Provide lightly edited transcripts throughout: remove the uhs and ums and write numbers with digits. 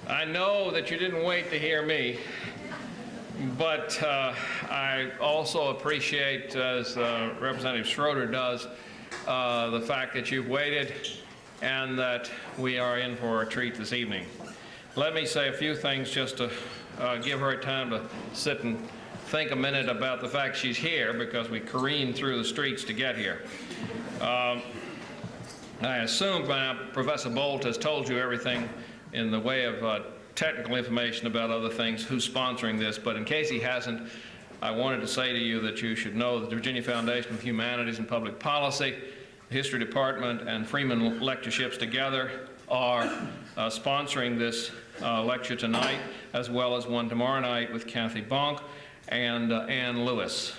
I know that you didn't wait to hear me, but I also appreciate, as Representative Schroeder does, the fact that you've waited and that we are in for a treat this evening. Let me say a few things just to give her time to sit and think a minute about the fact she's here, because we careened through the streets to get here. I assume by now Professor Bolt has told you everything in the way of technical information about other things, who's sponsoring this, but in case he hasn't, I wanted to say to you that you should know that the Virginia Foundation of Humanities and Public Policy, the History Department, and Freeman Lectureships together are sponsoring this lecture tonight, as well as one tomorrow night with Kathy Bonk and Ann Lewis.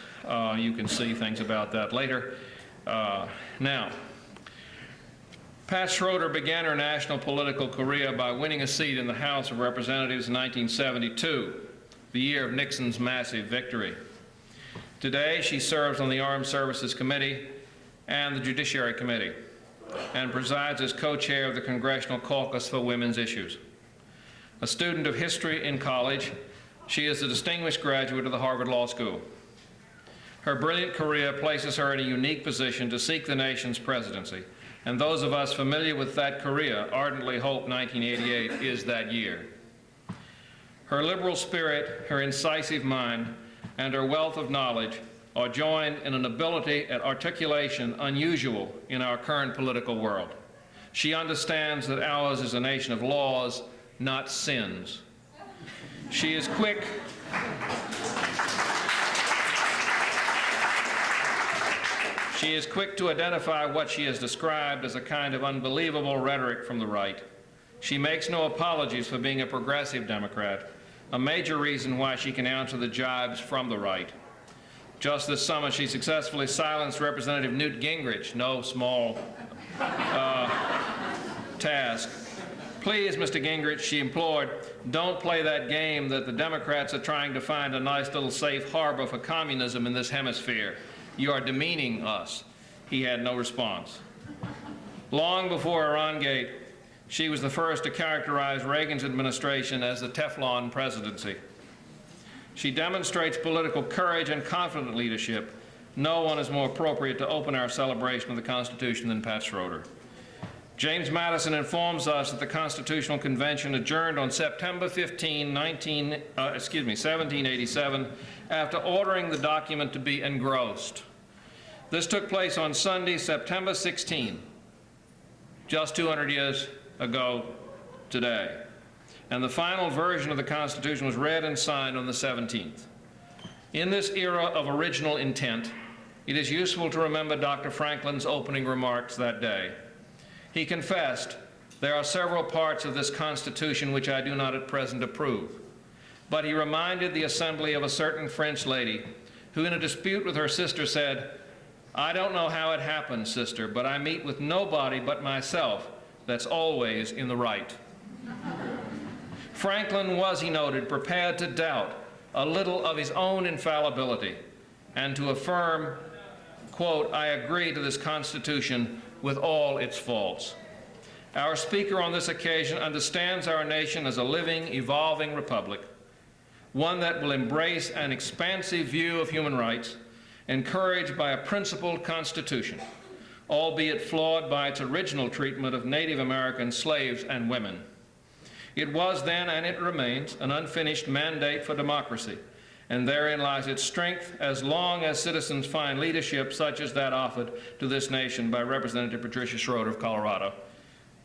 You can see things about that later. Now, Pat Schroeder began her national political career by winning a seat in the House of Representatives in 1972, the year of Nixon's massive victory. Today, she serves on the Armed Services Committee and the Judiciary Committee, and presides as co-chair of the Congressional Caucus for Women's Issues. A student of history in college, she is a distinguished graduate of the Harvard Law School. Her brilliant career places her in a unique position to seek the nation's presidency, and those of us familiar with that career ardently hope 1988 is that year. Her liberal spirit, her incisive mind, and her wealth of knowledge are joined in an ability at articulation unusual in our current political world. She understands that ours is a nation of laws, not sins. She is quick to identify what she has described as a kind of unbelievable rhetoric from the right. She makes no apologies for being a progressive Democrat, a major reason why she can answer the jibes from the right. Just this summer, she successfully silenced Representative Newt Gingrich, no small task. Please, Mr. Gingrich, she implored, don't play that game that the Democrats are trying to find a nice little safe harbor for communism in this hemisphere. You are demeaning us. He had no response. Long before Irangate, she was the first to characterize Reagan's administration as the Teflon presidency. She demonstrates political courage and confident leadership. No one is more appropriate to open our celebration of the Constitution than Pat Schroeder. James Madison informs us that the Constitutional Convention adjourned on September 15, 1787, after ordering the document to be engrossed. This took place on Sunday, September 16, just 200 years ago today. And the final version of the Constitution was read and signed on the 17th. In this era of original intent, it is useful to remember Dr. Franklin's opening remarks that day. He confessed, there are several parts of this Constitution which I do not at present approve. But he reminded the assembly of a certain French lady who in a dispute with her sister said, I don't know how it happened, sister, but I meet with nobody but myself that's always in the right. Franklin was, he noted, prepared to doubt a little of his own infallibility and to affirm, quote, I agree to this Constitution with all its faults. Our speaker on this occasion understands our nation as a living, evolving republic, one that will embrace an expansive view of human rights, encouraged by a principled Constitution, albeit flawed by its original treatment of Native American slaves and women. It was then, and it remains, an unfinished mandate for democracy, and therein lies its strength as long as citizens find leadership such as that offered to this nation by Representative Patricia Schroeder of Colorado.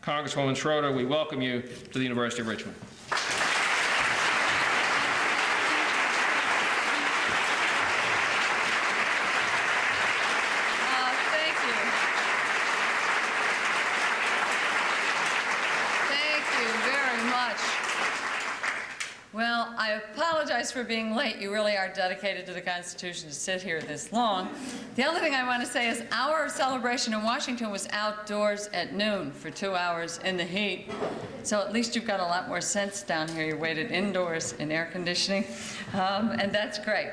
Congresswoman Schroeder, we welcome you to the University of Richmond. Well, I apologize for being late. You really are dedicated to the Constitution to sit here this long. The other thing I want to say is our celebration in Washington was outdoors at noon for 2 hours in the heat. So at least you've got a lot more sense down here. You waited indoors in air conditioning, and that's great.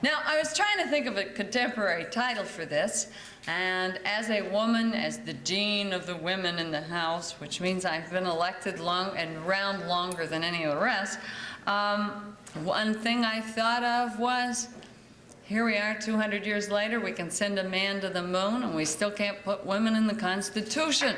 Now, I was trying to think of a contemporary title for this, and as a woman, as the dean of the women in the House, which means I've been elected long and around longer than any of the rest, one thing I thought of was, here we are 200 years later, we can send a man to the moon, and we still can't put women in the Constitution.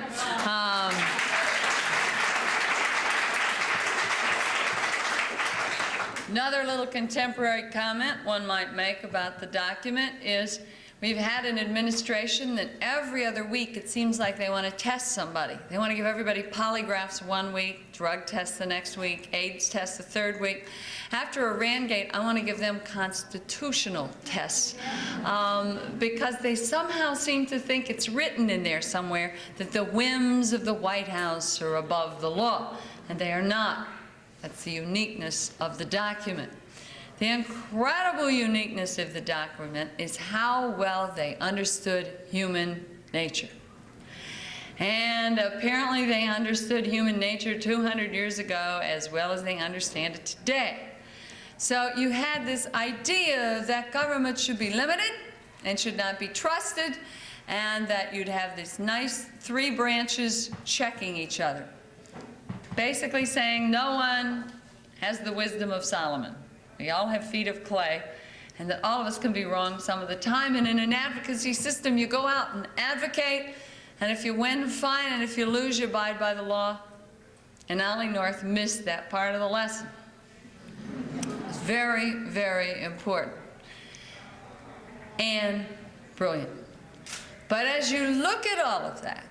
Another little contemporary comment one might make about the document is we've had an administration that every other week it seems like they want to test somebody. They want to give everybody polygraphs one week, drug tests the next week, AIDS tests the third week. After Irangate, I want to give them constitutional tests because they somehow seem to think it's written in there somewhere that the whims of the White House are above the law, and they are not. That's the uniqueness of the document. The incredible uniqueness of the document is how well they understood human nature. And apparently they understood human nature 200 years ago as well as they understand it today. So you had this idea that government should be limited and should not be trusted, and that you'd have these nice three branches checking each other. Basically saying no one has the wisdom of Solomon. We all have feet of clay, and that all of us can be wrong some of the time. And in an advocacy system, you go out and advocate, and if you win, fine, and if you lose, you abide by the law. And Ollie North missed that part of the lesson. It's very, very important and brilliant. But as you look at all of that,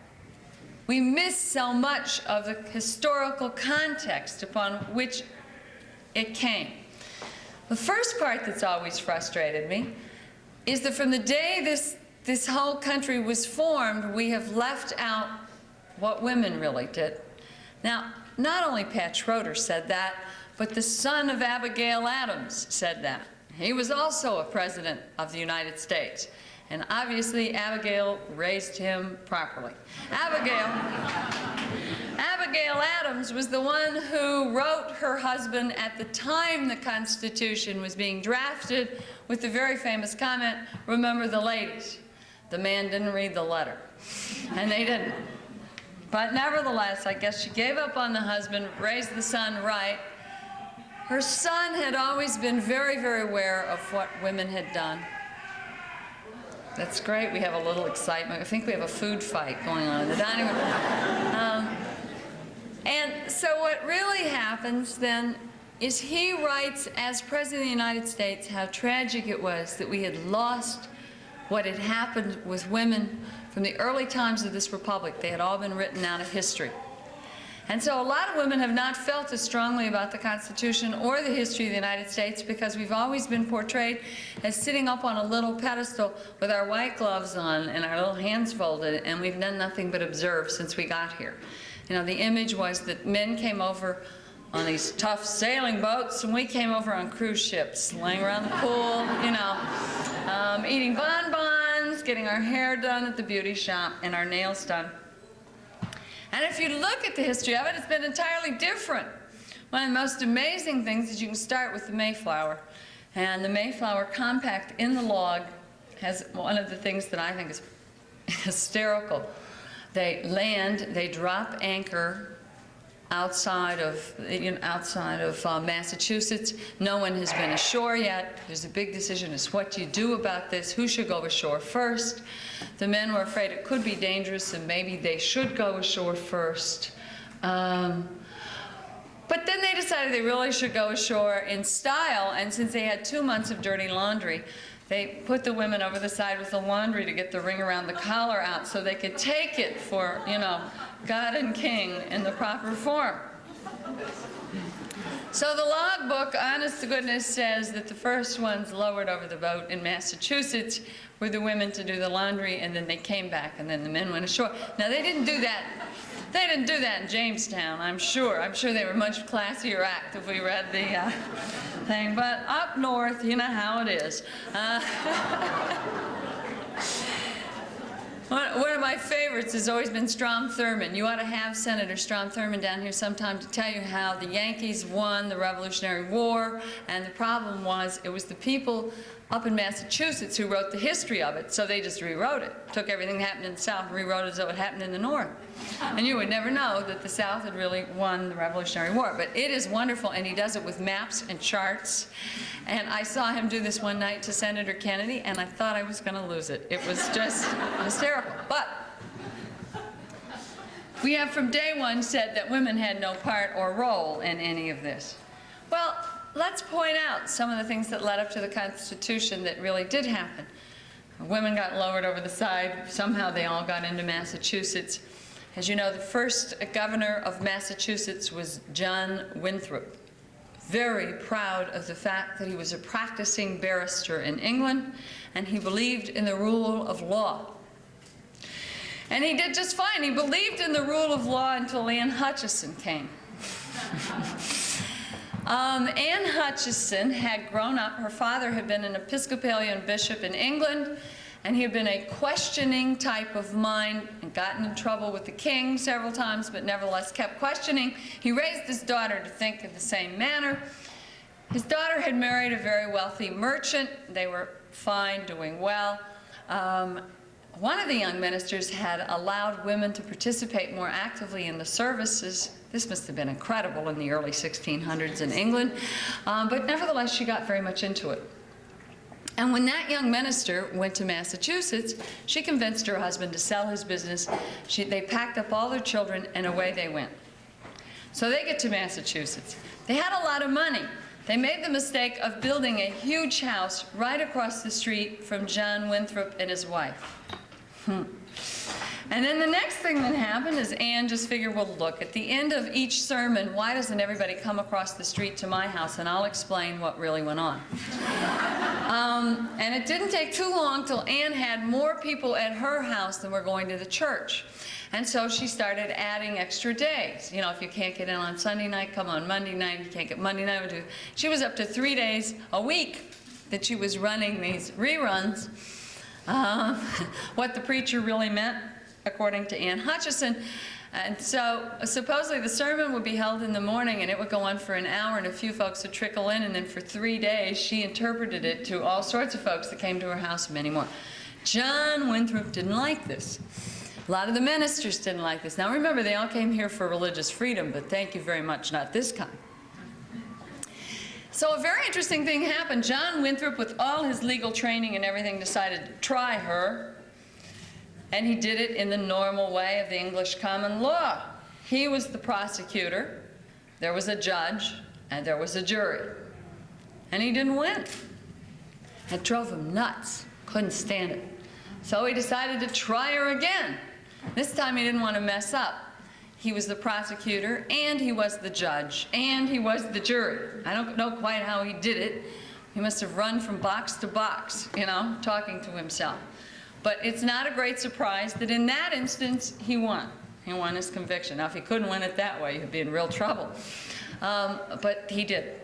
we miss so much of the historical context upon which it came. The first part that's always frustrated me is that from the day this whole country was formed, we have left out what women really did. Now, not only Pat Schroeder said that, but the son of Abigail Adams said that. He was also a president of the United States. And obviously, Abigail raised him properly. Abigail Adams was the one who wrote her husband at the time the Constitution was being drafted with the very famous comment, "Remember the ladies." The man didn't read the letter, and they didn't. But nevertheless, I guess she gave up on the husband, raised the son right. Her son had always been very, very aware of what women had done. That's great. We have a little excitement. I think we have a food fight going on in the dining room. And so what really happens then is he writes, as President of the United States, how tragic it was that we had lost what had happened with women from the early times of this republic. They had all been written out of history. And so a lot of women have not felt as strongly about the Constitution or the history of the United States because we've always been portrayed as sitting up on a little pedestal with our white gloves on and our little hands folded, and we've done nothing but observe since we got here. You know, the image was that men came over on these tough sailing boats, and we came over on cruise ships, laying around the pool, you know, eating bonbons, getting our hair done at the beauty shop, and our nails done. And if you look at the history of it, it's been entirely different. One of the most amazing things is you can start with the Mayflower. And the Mayflower Compact in the log has one of the things that I think is hysterical. They land, they drop anchor outside of Massachusetts. No one has been ashore yet. There's a big decision as what do you do about this? Who should go ashore first? The men were afraid it could be dangerous and maybe they should go ashore first. But then they decided they really should go ashore in style, and since they had 2 months of dirty laundry, they put the women over the side with the laundry to get the ring around the collar out so they could take it for, you know, God and King in the proper form. So the logbook, honest to goodness, says that the first ones lowered over the boat in Massachusetts were the women to do the laundry, and then they came back, and then the men went ashore. Now, they didn't do that. They didn't do that in Jamestown, I'm sure. I'm sure they were a much classier act if we read the thing. But up north, you know how it is. One of my favorites has always been Strom Thurmond. You ought to have Senator Strom Thurmond down here sometime to tell you how the Yankees won the Revolutionary War, and the problem was it was the people up in Massachusetts who wrote the history of it, so they just rewrote it. Took everything that happened in the South and rewrote it as though it happened in the North. And you would never know that the South had really won the Revolutionary War. But it is wonderful, and he does it with maps and charts. And I saw him do this one night to Senator Kennedy, and I thought I was going to lose it. It was just hysterical. But we have from day one said that women had no part or role in any of this. Well, let's point out some of the things that led up to the Constitution that really did happen. Women got lowered over the side. Somehow they all got into Massachusetts. As you know, the first governor of Massachusetts was John Winthrop. Very proud of the fact that he was a practicing barrister in England, and he believed in the rule of law. And he did just fine. He believed in the rule of law until Anne Hutchinson came. Anne Hutchinson had grown up. Her father had been an Episcopalian bishop in England, and he had been a questioning type of mind and gotten in trouble with the king several times, but nevertheless kept questioning. He raised his daughter to think in the same manner. His daughter had married a very wealthy merchant. They were fine, doing well. One of the young ministers had allowed women to participate more actively in the services. This must have been incredible in the early 1600s in England, but nevertheless she got very much into it. And when that young minister went to Massachusetts, she convinced her husband to sell his business. They packed up all their children and away they went. So they get to Massachusetts. They had a lot of money. They made the mistake of building a huge house right across the street from John Winthrop and his wife. And then the next thing that happened is Anne just figured, well, look, at the end of each sermon, why doesn't everybody come across the street to my house, and I'll explain what really went on. And it didn't take too long till Anne had more people at her house than were going to the church. And so she started adding extra days. You know, if you can't get in on Sunday night, come on Monday night. If you can't get Monday night, she was up to 3 days a week that she was running these reruns. What the preacher really meant, according to Anne Hutchinson. And so supposedly the sermon would be held in the morning, and it would go on for an hour, and a few folks would trickle in, and then for 3 days she interpreted it to all sorts of folks that came to her house, and many more. John Winthrop didn't like this. A lot of the ministers didn't like this. Now remember, they all came here for religious freedom, but thank you very much, not this kind. So a very interesting thing happened. John Winthrop, with all his legal training and everything, decided to try her. And he did it in the normal way of the English common law. He was the prosecutor, there was a judge, and there was a jury. And he didn't win. It drove him nuts. Couldn't stand it. So he decided to try her again. This time he didn't want to mess up. He was the prosecutor, and he was the judge, and he was the jury. I don't know quite how he did it. He must have run from box to box, you know, talking to himself. But it's not a great surprise that in that instance, he won. He won his conviction. Now, if he couldn't win it that way, he'd be in real trouble. But he did.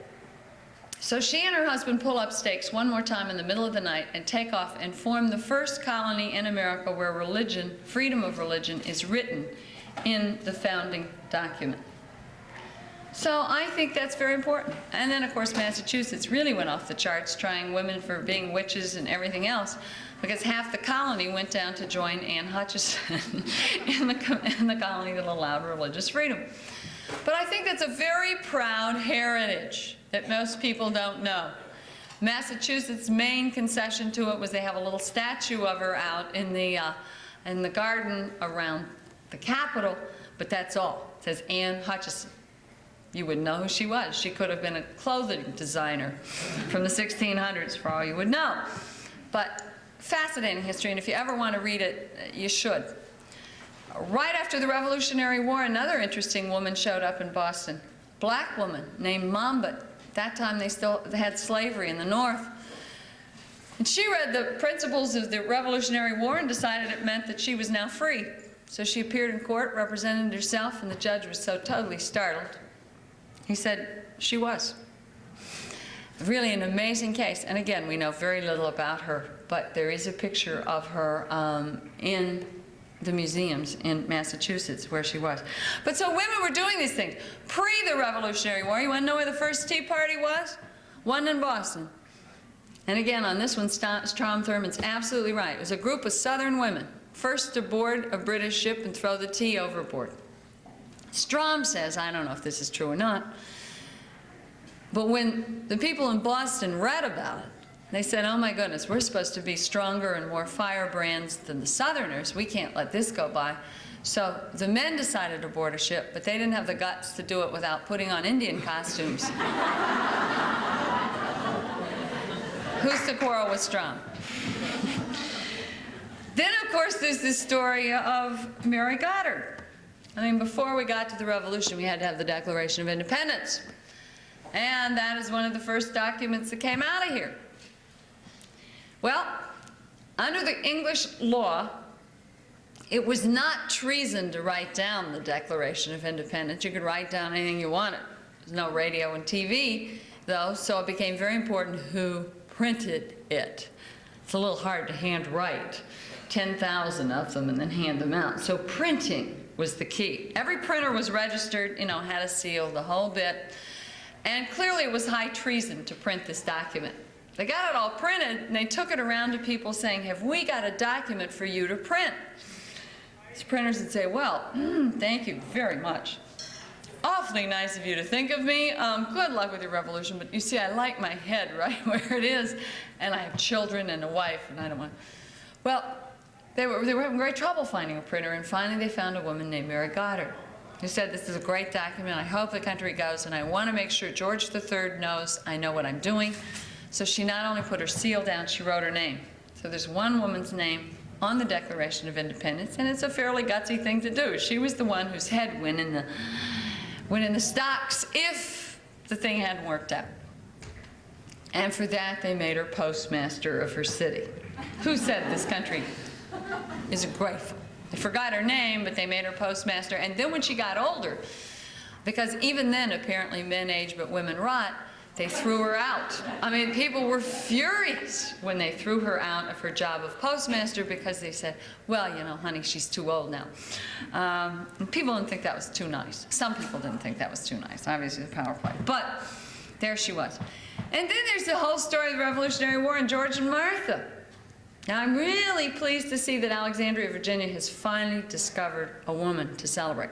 So she and her husband pull up stakes one more time in the middle of the night and take off and form the first colony in America where religion, freedom of religion, is written in the founding document. So I think that's very important. And then, of course, Massachusetts really went off the charts, trying women for being witches and everything else, because half the colony went down to join Anne Hutchinson in the colony that allowed religious freedom. But I think that's a very proud heritage that most people don't know. Massachusetts' main concession to it was they have a little statue of her out in the garden around the Capitol, but that's all. It says Anne Hutchinson. You wouldn't know who she was. She could have been a clothing designer from the 1600s, for all you would know. But fascinating history, and if you ever want to read it, you should. Right after the Revolutionary War, another interesting woman showed up in Boston. Black woman named Monmouth. At that time, they still had slavery in the North. And she read the principles of the Revolutionary War and decided it meant that she was now free. So she appeared in court, represented herself, and the judge was so totally startled. He said she was. Really an amazing case. And again, we know very little about her, but there is a picture of her in the museums in Massachusetts where she was. But so women were doing these things. Pre the Revolutionary War, you want to know where the first Tea Party was? One in Boston. And again, on this one, Strom Thurmond's absolutely right. It was a group of Southern women, first to board a British ship and throw the tea overboard. Strom says, I don't know if this is true or not, but when the people in Boston read about it, they said, oh my goodness, we're supposed to be stronger and more firebrands than the Southerners. We can't let this go by. So the men decided to board a ship, but they didn't have the guts to do it without putting on Indian costumes. Who's to quarrel with Strom? Then, of course, there's this story of Mary Goddard. I mean, before we got to the Revolution, we had to have the Declaration of Independence. And that is one of the first documents that came out of here. Well, under the English law, it was not treason to write down the Declaration of Independence. You could write down anything you wanted. There's no radio and TV, though, so it became very important who printed it. It's a little hard to handwrite 10,000 of them and then hand them out. So printing was the key. Every printer was registered, you know, had a seal, the whole bit. And clearly it was high treason to print this document. They got it all printed, and they took it around to people saying, have we got a document for you to print? These printers would say, well, thank you very much. Awfully nice of you to think of me. Good luck with your revolution, but you see, I like my head right where it is, and I have children and a wife, and I don't want... Well, they were having great trouble finding a printer, and finally they found a woman named Mary Goddard, who said, this is a great document, I hope the country goes, and I want to make sure George III knows I know what I'm doing. So she not only put her seal down, she wrote her name. So there's one woman's name on the Declaration of Independence, and it's a fairly gutsy thing to do. She was the one whose head went in the stocks if the thing hadn't worked out. And for that, they made her postmaster of her city. Who said this country is grateful? They forgot her name, but they made her postmaster. And then when she got older, because even then, apparently, men age but women rot, they threw her out. I mean, people were furious when they threw her out of her job of postmaster because they said, well, you know, honey, she's too old now. And people didn't think that was too nice. Some people didn't think that was too nice. Obviously, the power play. But there she was. And then there's the whole story of the Revolutionary War and George and Martha. Now, I'm really pleased to see that Alexandria, Virginia has finally discovered a woman to celebrate.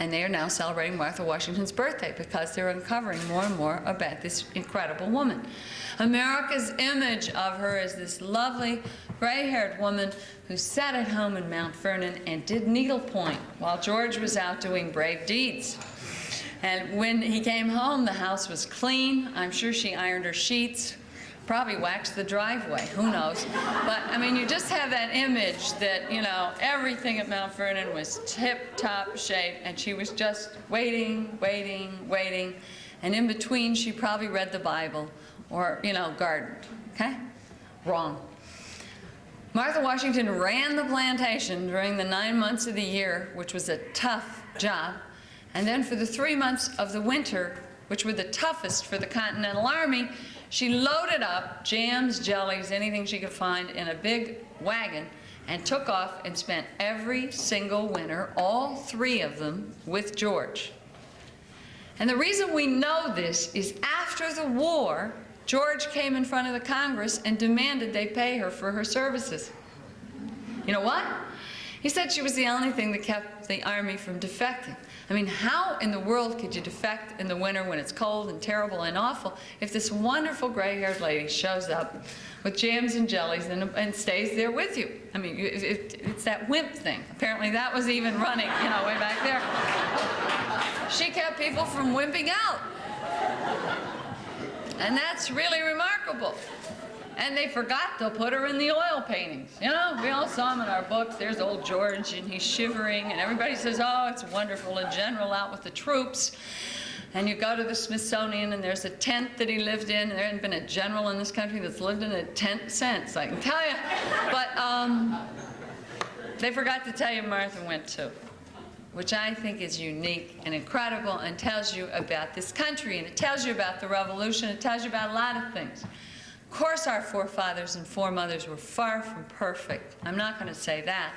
And they are now celebrating Martha Washington's birthday because they're uncovering more and more about this incredible woman. America's image of her is this lovely, gray-haired woman who sat at home in Mount Vernon and did needlepoint while George was out doing brave deeds. And when he came home, the house was clean. I'm sure she ironed her sheets, probably waxed the driveway, who knows. But, I mean, you just have that image that, you know, everything at Mount Vernon was tip-top shape, and she was just waiting, waiting, waiting. And in between, she probably read the Bible or, you know, gardened, okay? Wrong. Martha Washington ran the plantation during the 9 months of the year, which was a tough job. And then for the 3 months of the winter, which were the toughest for the Continental Army, she loaded up jams, jellies, anything she could find in a big wagon and took off and spent every single winter, all 3 of them, with George. And the reason we know this is after the war, George came in front of the Congress and demanded they pay her for her services. You know what? He said she was the only thing that kept the Army from defecting. I mean, how in the world could you defect in the winter when it's cold and terrible and awful if this wonderful gray-haired lady shows up with jams and jellies and stays there with you? I mean, it's that wimp thing. Apparently that was even running, you know, way back there. She kept people from wimping out. And that's really remarkable. And they forgot to put her in the oil paintings. You know, we all saw them in our books. There's old George, and he's shivering, and everybody says, oh, it's wonderful, a general out with the troops. And you go to the Smithsonian, and there's a tent that he lived in. There hasn't been a general in this country that's lived in a tent since, I can tell you. But they forgot to tell you Martha went too, which I think is unique and incredible and tells you about this country, and it tells you about the Revolution. It tells you about a lot of things. Of course, our forefathers and foremothers were far from perfect. I'm not going to say that.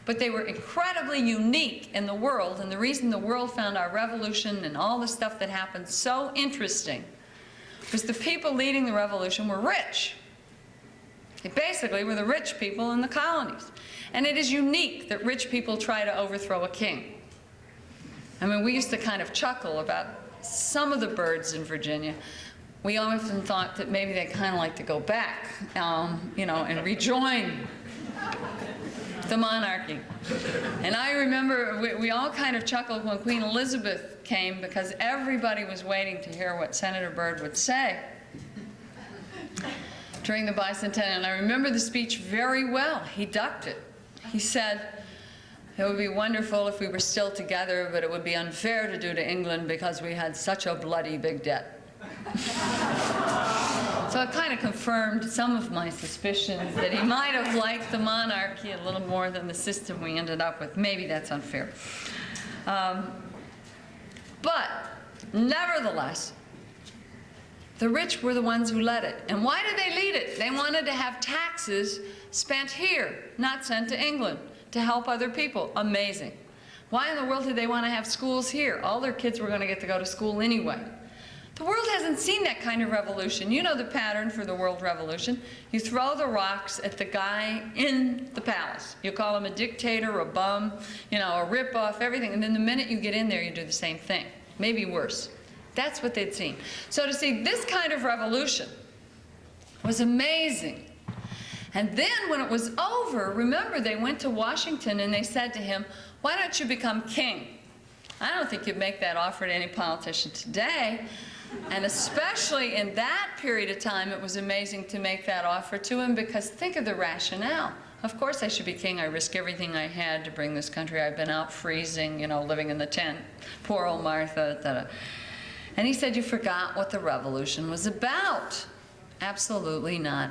But they were incredibly unique in the world, and the reason the world found our revolution and all the stuff that happened so interesting because the people leading the revolution were rich. They basically were the rich people in the colonies. And it is unique that rich people try to overthrow a king. I mean, we used to kind of chuckle about some of the birds in Virginia. We often thought that maybe they kind of like to go back, you know, and rejoin the monarchy. And I remember we all kind of chuckled when Queen Elizabeth came, because everybody was waiting to hear what Senator Byrd would say during the bicentennial. And I remember the speech very well. He ducked it. He said, "It would be wonderful if we were still together, but it would be unfair to do to England because we had such a bloody big debt." So it kind of confirmed some of my suspicions that he might have liked the monarchy a little more than the system we ended up with. Maybe that's unfair. But nevertheless, the rich were the ones who led it. And why did they lead it? They wanted to have taxes spent here, not sent to England, to help other people. Amazing. Why in the world did they want to have schools here? All their kids were going to get to go to school anyway. The world hasn't seen that kind of revolution. You know the pattern for the world revolution. You throw the rocks at the guy in the palace. You call him a dictator, a bum, you know, a rip-off, everything. And then the minute you get in there, you do the same thing. Maybe worse. That's what they'd seen. So to see this kind of revolution was amazing. And then when it was over, remember, they went to Washington and they said to him, "Why don't you become king?" I don't think you'd make that offer to any politician today. And especially in that period of time, it was amazing to make that offer to him, because think of the rationale. Of course I should be king. I risk everything I had to bring this country. I've been out freezing, you know, living in the tent. Poor old Martha. Da-da. And he said, "You forgot what the revolution was about." Absolutely not.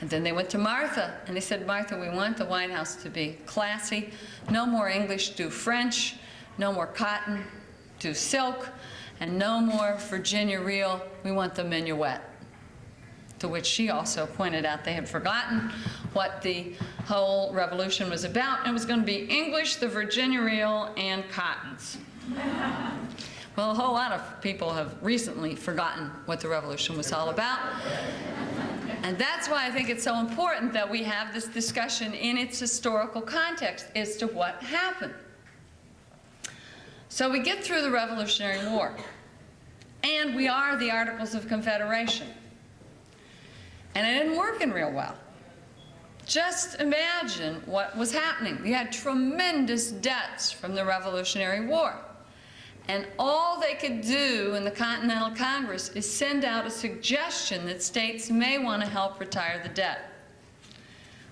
And then they went to Martha, and they said, "Martha, we want the White House to be classy. No more English, do French. No more cotton, do silk. And no more Virginia reel, we want the minuet." To which she also pointed out they had forgotten what the whole revolution was about. And it was going to be English, the Virginia reel, and cottons. Well, a whole lot of people have recently forgotten what the revolution was all about. And that's why I think it's so important that we have this discussion in its historical context as to what happened. So we get through the Revolutionary War, and we are the Articles of Confederation. And it didn't work in real well. Just imagine what was happening. We had tremendous debts from the Revolutionary War. And all they could do in the Continental Congress is send out a suggestion that states may want to help retire the debt.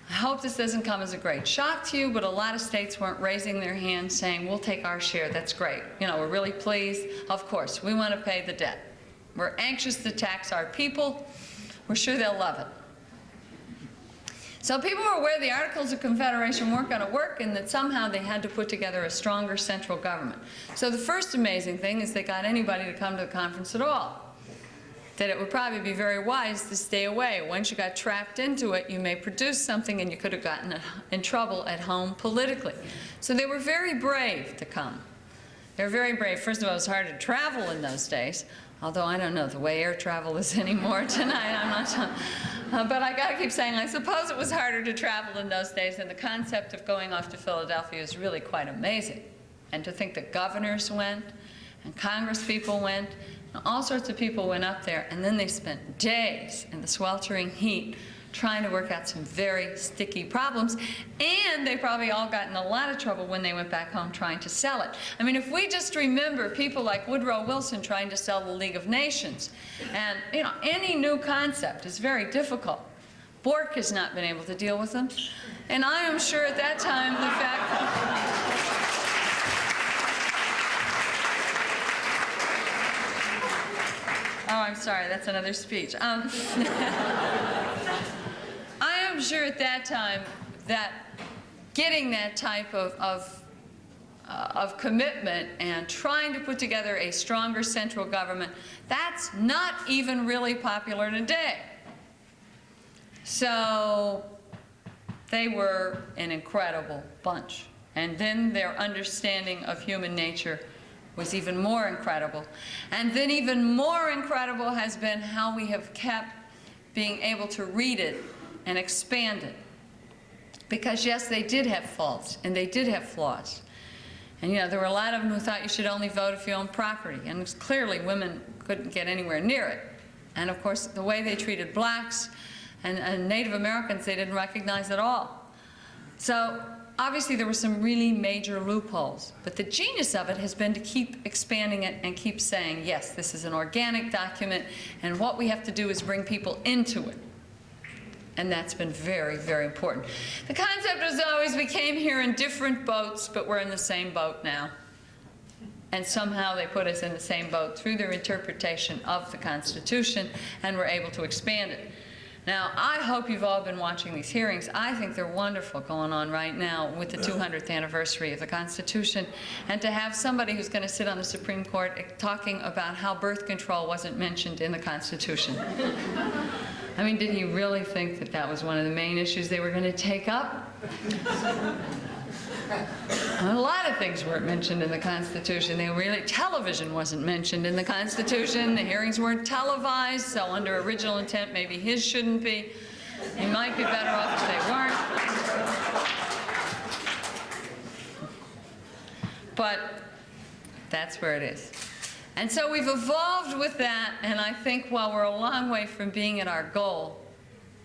I hope this doesn't come as a great shock to you, but a lot of states weren't raising their hands saying, "We'll take our share, that's great. You know, we're really pleased. Of course, we want to pay the debt. We're anxious to tax our people. We're sure they'll love it." So people were aware the Articles of Confederation weren't going to work, and that somehow they had to put together a stronger central government. So the first amazing thing is they got anybody to come to the conference at all. That it would probably be very wise to stay away. Once you got trapped into it, you may produce something and you could have gotten in trouble at home politically. So they were very brave to come. They were very brave. First of all, it was hard to travel in those days, although I don't know the way air travel is anymore tonight. I'm not sure. But I got to keep saying, I suppose it was harder to travel in those days, and the concept of going off to Philadelphia is really quite amazing. And to think that governors went, and Congress people went, all sorts of people went up there, and then they spent days in the sweltering heat trying to work out some very sticky problems, and they probably all got in a lot of trouble when they went back home trying to sell it. I mean, if we just remember people like Woodrow Wilson trying to sell the League of Nations, and you know, any new concept is very difficult. Bork has not been able to deal with them, and I am sure at that time the fact that oh, I'm sorry, that's another speech. I am sure at that time that getting that type of commitment and trying to put together a stronger central government, that's not even really popular today. So they were an incredible bunch. And then their understanding of human nature was even more incredible. And then even more incredible has been how we have kept being able to read it and expand it. Because yes, they did have faults, and they did have flaws. And you know, there were a lot of them who thought you should only vote if you own property, and clearly women couldn't get anywhere near it. And of course, the way they treated blacks and Native Americans, they didn't recognize at all. So obviously there were some really major loopholes, but the genius of it has been to keep expanding it and keep saying, yes, this is an organic document, and what we have to do is bring people into it. And that's been very, very important. The concept was always, we came here in different boats, but we're in the same boat now. And somehow they put us in the same boat through their interpretation of the Constitution, and we're able to expand it. Now, I hope you've all been watching these hearings. I think they're wonderful going on right now with the 200th anniversary of the Constitution. And to have somebody who's going to sit on the Supreme Court talking about how birth control wasn't mentioned in the Constitution. I mean, did he really think that that was one of the main issues they were going to take up? A lot of things weren't mentioned in the Constitution. Television wasn't mentioned in the Constitution. The hearings weren't televised, so under original intent, maybe his shouldn't be. He might be better off if they weren't. But that's where it is. And so we've evolved with that, and I think while we're a long way from being at our goal,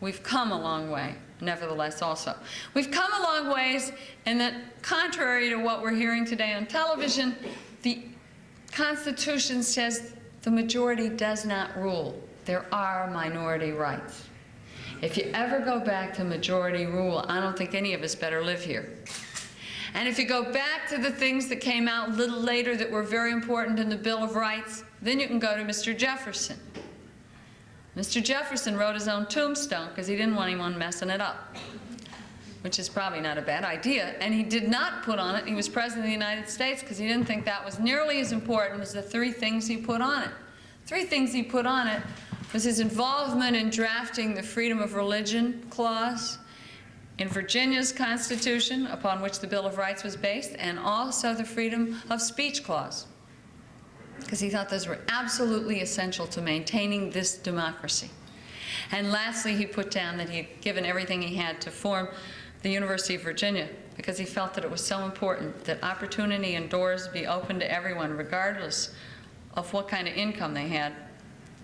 we've come a long way. Nevertheless, also. We've come a long ways, and that contrary to what we're hearing today on television, the Constitution says the majority does not rule. There are minority rights. If you ever go back to majority rule, I don't think any of us better live here. And if you go back to the things that came out a little later that were very important in the Bill of Rights, then you can go to Mr. Jefferson. Mr. Jefferson wrote his own tombstone because he didn't want anyone messing it up, which is probably not a bad idea. And he did not put on it, he was President of the United States, because he didn't think that was nearly as important as the 3 things he put on it. 3 things he put on it was his involvement in drafting the freedom of religion clause in Virginia's Constitution, upon which the Bill of Rights was based, and also the freedom of speech clause, because he thought those were absolutely essential to maintaining this democracy. And lastly, he put down that he had given everything he had to form the University of Virginia, because he felt that it was so important that opportunity and doors be open to everyone, regardless of what kind of income they had.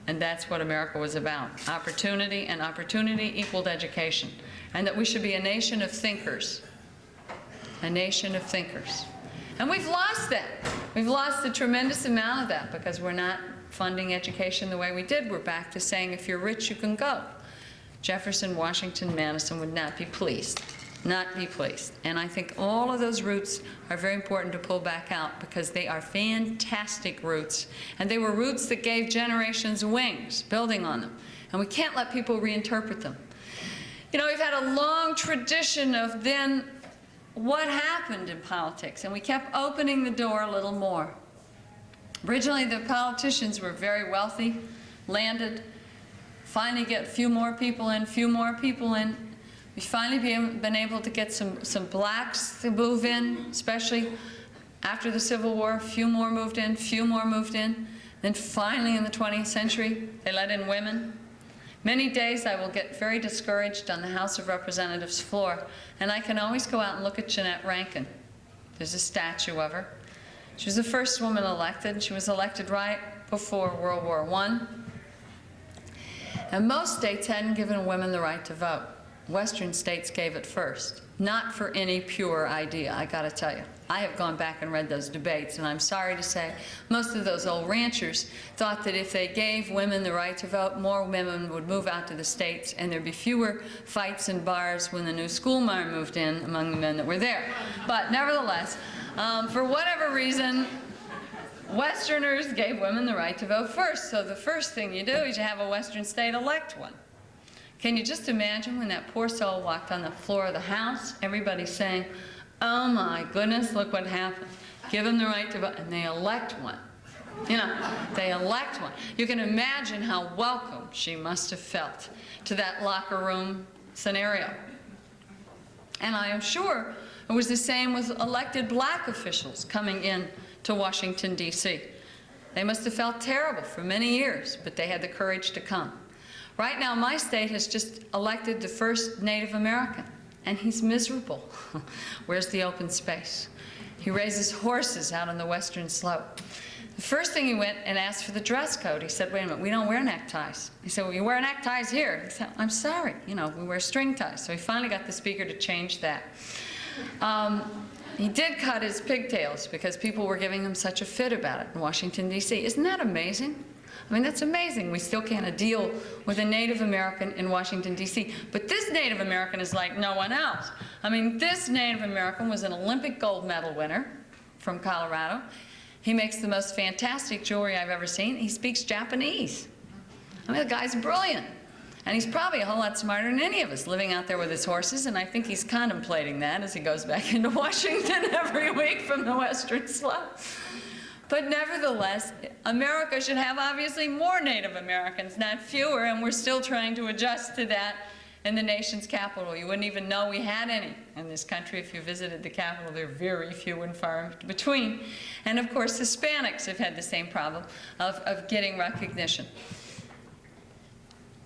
And that's what America was about, opportunity, and opportunity equaled education. And that we should be a nation of thinkers, a nation of thinkers. And we've lost that. We've lost a tremendous amount of that because we're not funding education the way we did. We're back to saying, if you're rich, you can go. Jefferson, Washington, Madison would not be pleased. Not be pleased. And I think all of those roots are very important to pull back out because they are fantastic roots. And they were roots that gave generations wings, building on them. And we can't let people reinterpret them. You know, we've had a long tradition of then what happened in politics, and we kept opening the door a little more. Originally, the politicians were very wealthy, landed, finally get a few more people in, We finally been able to get some blacks to move in, especially after the Civil War. Few more moved in. Then finally in the 20th century, they let in women. Many days I will get very discouraged on the House of Representatives floor, and I can always go out and look at Jeannette Rankin. There's a statue of her. She was the first woman elected. She was elected right before World War I. And most states hadn't given women the right to vote. Western states gave it first, not for any pure idea, I gotta tell you. I have gone back and read those debates, and I'm sorry to say most of those old ranchers thought that if they gave women the right to vote, more women would move out to the states, and there'd be fewer fights in bars when the new schoolmarm moved in among the men that were there. But nevertheless, for whatever reason, Westerners gave women the right to vote first. So the first thing you do is you have a Western state elect one. Can you just imagine when that poor soul walked on the floor of the House, everybody saying, oh my goodness, look what happened. Give them the right to vote, and they elect one. You know, they elect one. You can imagine how welcome she must have felt to that locker room scenario. And I am sure It was the same with elected black officials coming in to Washington, D.C. They must have felt terrible for many years, but they had the courage to come. Right now, my state has just elected the first Native American, and he's miserable. Where's the open space? He raises horses out on the western slope. The first thing he went and asked for the dress code. He said, wait a minute, we don't wear neckties. He said, well, you wear neckties here. He said, I'm sorry, you know, we wear string ties. So he finally got the speaker to change that. He did cut his pigtails because people were giving him such a fit about it in Washington, D.C. Isn't that amazing? I mean, that's amazing. We still can't deal with a Native American in Washington, D.C. But this Native American is like no one else. I mean, this Native American was an Olympic gold medal winner from Colorado. He makes the most fantastic jewelry I've ever seen. He speaks Japanese. I mean, the guy's brilliant. And he's probably a whole lot smarter than any of us living out there with his horses, and I think he's contemplating that as he goes back into Washington every week from the western slope. But nevertheless, America should have obviously more Native Americans, not fewer, and we're still trying to adjust to that in the nation's capital. You wouldn't even know we had any in this country if you visited the capital. They're very few and far in between. And of course, Hispanics have had the same problem of getting recognition.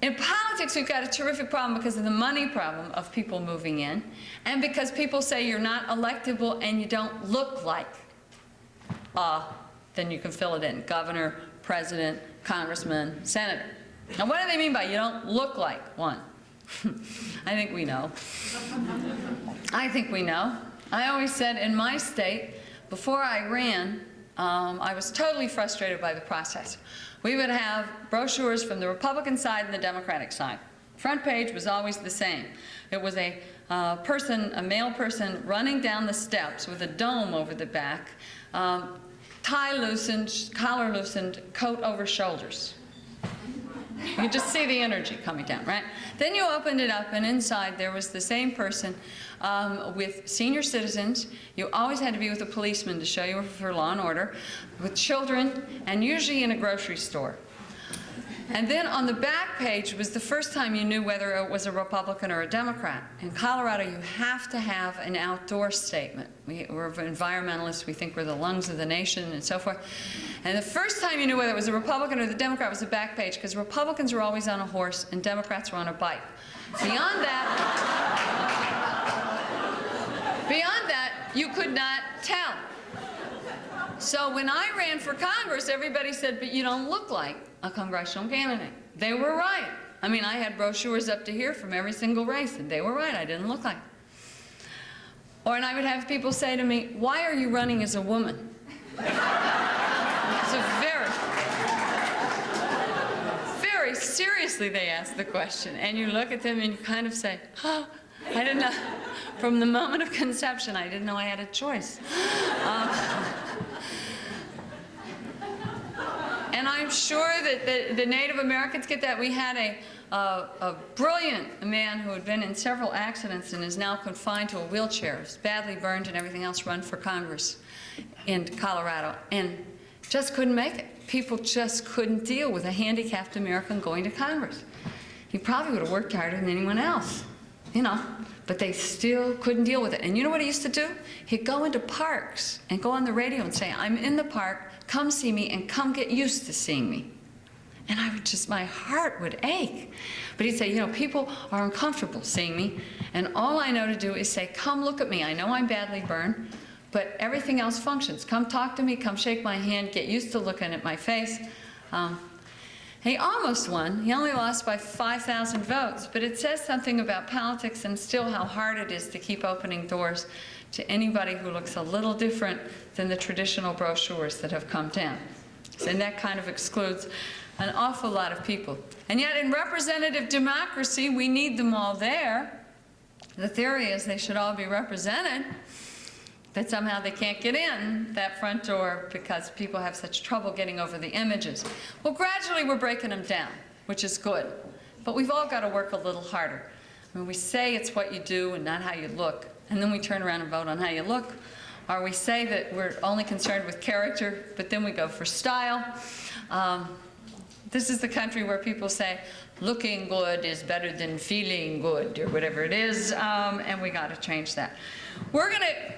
In politics, we've got a terrific problem because of the money problem of people moving in, and because people say you're not electable and you don't look like, then you can fill it in. Governor, president, congressman, senator. Now, what do they mean by you don't look like one? I think we know. I think we know. I always said in my state, before I ran, I was totally frustrated by the process. We would have brochures from the Republican side and the Democratic side. Front page was always the same. It was a male person running down the steps with a dome over the back, tie loosened, collar loosened, coat over shoulders. You could just see the energy coming down, right? Then you opened it up, and inside there was the same person with senior citizens. You always had to be with a policeman to show you were for law and order, with children, and usually in a grocery store. And then on the back page was the first time you knew whether it was a Republican or a Democrat. In Colorado, you have to have an outdoor statement. We're environmentalists. We think we're the lungs of the nation and so forth. And the first time you knew whether it was a Republican or the Democrat was the back page, because Republicans were always on a horse and Democrats were on a bike. Beyond that, you could not tell. So when I ran for Congress, everybody said, but you don't look like a congressional candidate. They were right. I mean, I had brochures up to here from every single race, and they were right. I didn't look like it. And I would have people say to me, why are you running as a woman? So very seriously they ask the question. And you look at them and you kind of say, oh, I didn't know. From the moment of conception, I didn't know I had a choice. And I'm sure that the Native Americans get that. We had a brilliant man who had been in several accidents and is now confined to a wheelchair, is badly burned and everything else, run for Congress in Colorado, and just couldn't make it. People just couldn't deal with a handicapped American going to Congress. He probably would have worked harder than anyone else, you know, but they still couldn't deal with it. And you know what he used to do? He'd go into parks and go on the radio and say, I'm in the park, come see me, and come get used to seeing me. And I would just, my heart would ache. But he'd say, you know, people are uncomfortable seeing me, and all I know to do is say, come look at me. I know I'm badly burned, but everything else functions. Come talk to me, come shake my hand, get used to looking at my face. He almost won. He only lost by 5,000 votes, but it says something about politics and still how hard it is to keep opening doors to anybody who looks a little different than the traditional brochures that have come down. And that kind of excludes an awful lot of people. And yet in representative democracy, we need them all there. The theory is they should all be represented, that somehow they can't get in that front door because people have such trouble getting over the images. Well, gradually we're breaking them down, which is good. But we've all got to work a little harder. When we say it's what you do and not how you look, and then we turn around and vote on how you look, or we say that we're only concerned with character, but then we go for style. This is the country where people say, looking good is better than feeling good, or whatever it is, and we got to change that. We're going to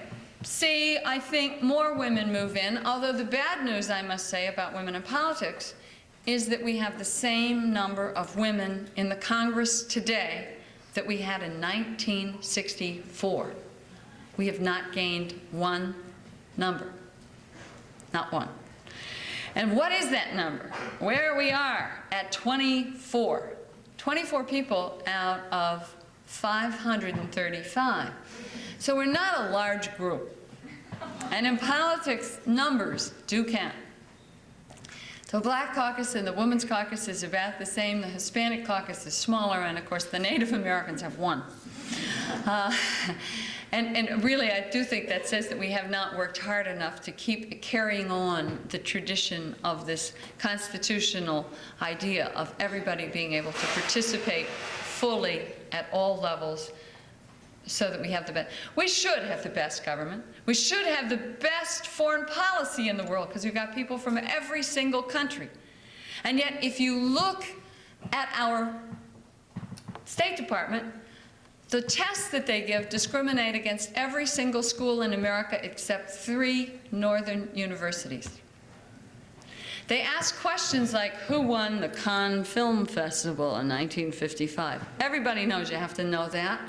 see, I think, more women move in, although the bad news, I must say, about women in politics is that we have the same number of women in the Congress today that we had in 1964. We have not gained one number, not one. And what is that number? Where we are at 24. 24 people out of 535. So we're not a large group. And in politics, numbers do count. The Black Caucus and the Women's Caucus is about the same. The Hispanic Caucus is smaller, and of course the Native Americans have one. And really, I do think that says that we have not worked hard enough to keep carrying on the tradition of this constitutional idea of everybody being able to participate fully at all levels so that we have the best. We should have the best government. We should have the best foreign policy in the world because we've got people from every single country. And yet, if you look at our State Department, the tests that they give discriminate against every single school in America except 3 northern universities. They ask questions like, who won the Cannes Film Festival in 1955? Everybody knows you have to know that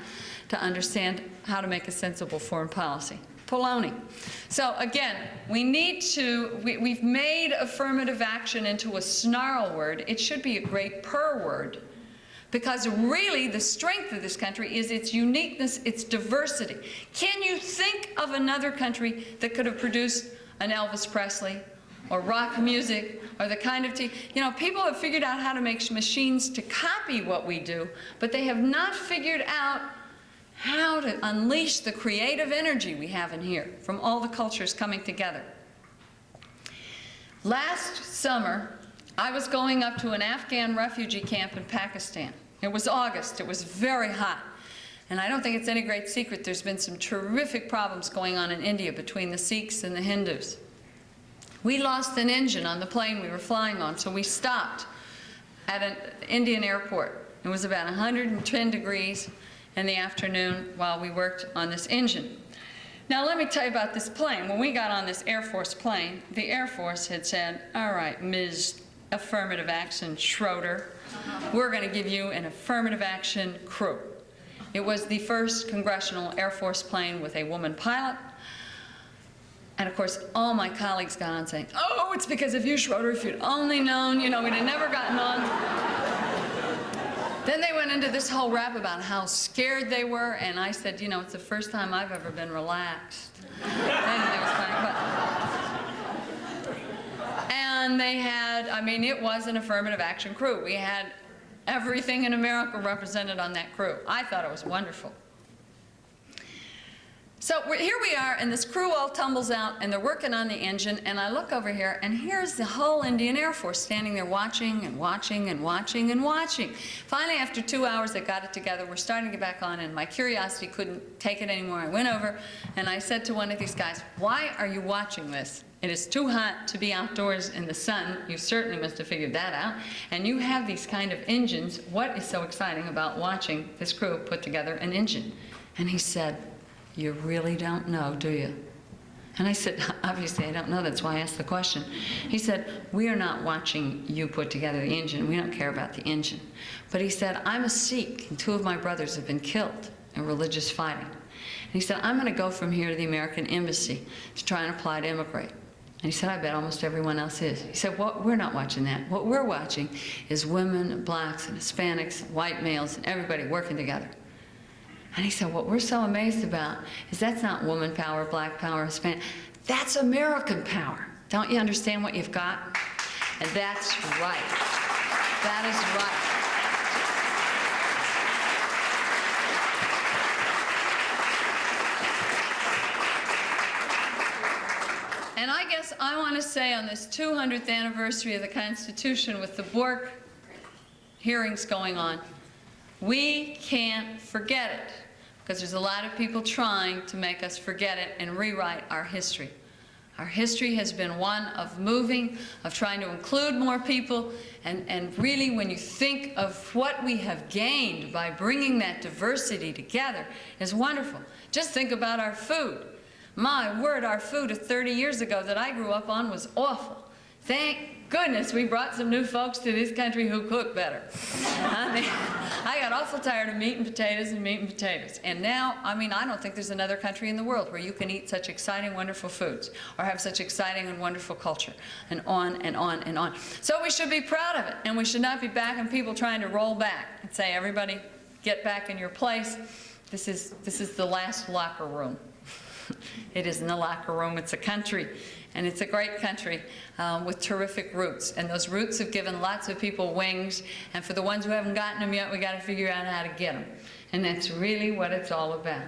to understand how to make a sensible foreign policy. Baloney. So again, we need to, we've made affirmative action into a snarl word. It should be a great purr word. Because really, the strength of this country is its uniqueness, its diversity. Can you think of another country that could have produced an Elvis Presley or rock music or the kind of you know, people have figured out how to make machines to copy what we do, but they have not figured out how to unleash the creative energy we have in here from all the cultures coming together. Last summer, I was going up to an Afghan refugee camp in Pakistan. It was August. It was very hot. And I don't think it's any great secret there's been some terrific problems going on in India between the Sikhs and the Hindus. We lost an engine on the plane we were flying on, so we stopped at an Indian airport. It was about 110 degrees in the afternoon while we worked on this engine. Now let me tell you about this plane. When we got on this Air Force plane, the Air Force had said, all right, Ms. Affirmative Action Schroeder, we're going to give you an affirmative action crew. It was the first congressional Air Force plane with a woman pilot. And of course, all my colleagues got on saying, oh, it's because of you, Schroeder. If you'd only known, you know, we'd have never gotten on. Then they went into this whole rap about how scared they were, and I said, you know, it's the first time I've ever been relaxed. And it was funny, and they had, I mean, it was an affirmative action crew. We had everything in America represented on that crew. I thought it was wonderful. So here we are, and this crew all tumbles out, and they're working on the engine, and I look over here, and here's the whole Indian Air Force standing there watching and watching and watching and watching. Finally, after 2 hours, they got it together. We're starting to get back on, and my curiosity couldn't take it anymore. I went over, and I said to one of these guys, why are you watching this? It is too hot to be outdoors in the sun. You certainly must have figured that out. And you have these kind of engines. What is so exciting about watching this crew put together an engine? And he said, you really don't know, do you? And I said, obviously I don't know, that's why I asked the question. He said, we are not watching you put together the engine, we don't care about the engine. But he said, I'm a Sikh, and 2 of my brothers have been killed in religious fighting. And he said, I'm gonna go from here to the American Embassy to try and apply to immigrate. And he said, I bet almost everyone else is. He said, well, we're not watching that. What we're watching is women, and blacks, and Hispanics, and white males, and everybody working together. And he said, what we're so amazed about is that's not woman power, black power, Hispanic. That's American power. Don't you understand what you've got? And that's right. That is right. And I guess I want to say on this 200th anniversary of the Constitution with the Bork hearings going on, we can't forget it. Because there's a lot of people trying to make us forget it and rewrite our history. Our history has been one of moving, of trying to include more people, and really when you think of what we have gained by bringing that diversity together is wonderful. Just think about our food. My word, our food of 30 years ago that I grew up on was awful. Thank goodness we brought some new folks to this country who cook better. I got awful tired of meat and potatoes and meat and potatoes. And now, I mean, I don't think there's another country in the world where you can eat such exciting, wonderful foods or have such exciting and wonderful culture, and on and on and on. So we should be proud of it, and we should not be backing people trying to roll back and say, everybody, get back in your place. This is the last locker room. It isn't a locker room, it's a country. And it's a great country with terrific roots. And those roots have given lots of people wings. And for the ones who haven't gotten them yet, we got to figure out how to get them. And that's really what it's all about.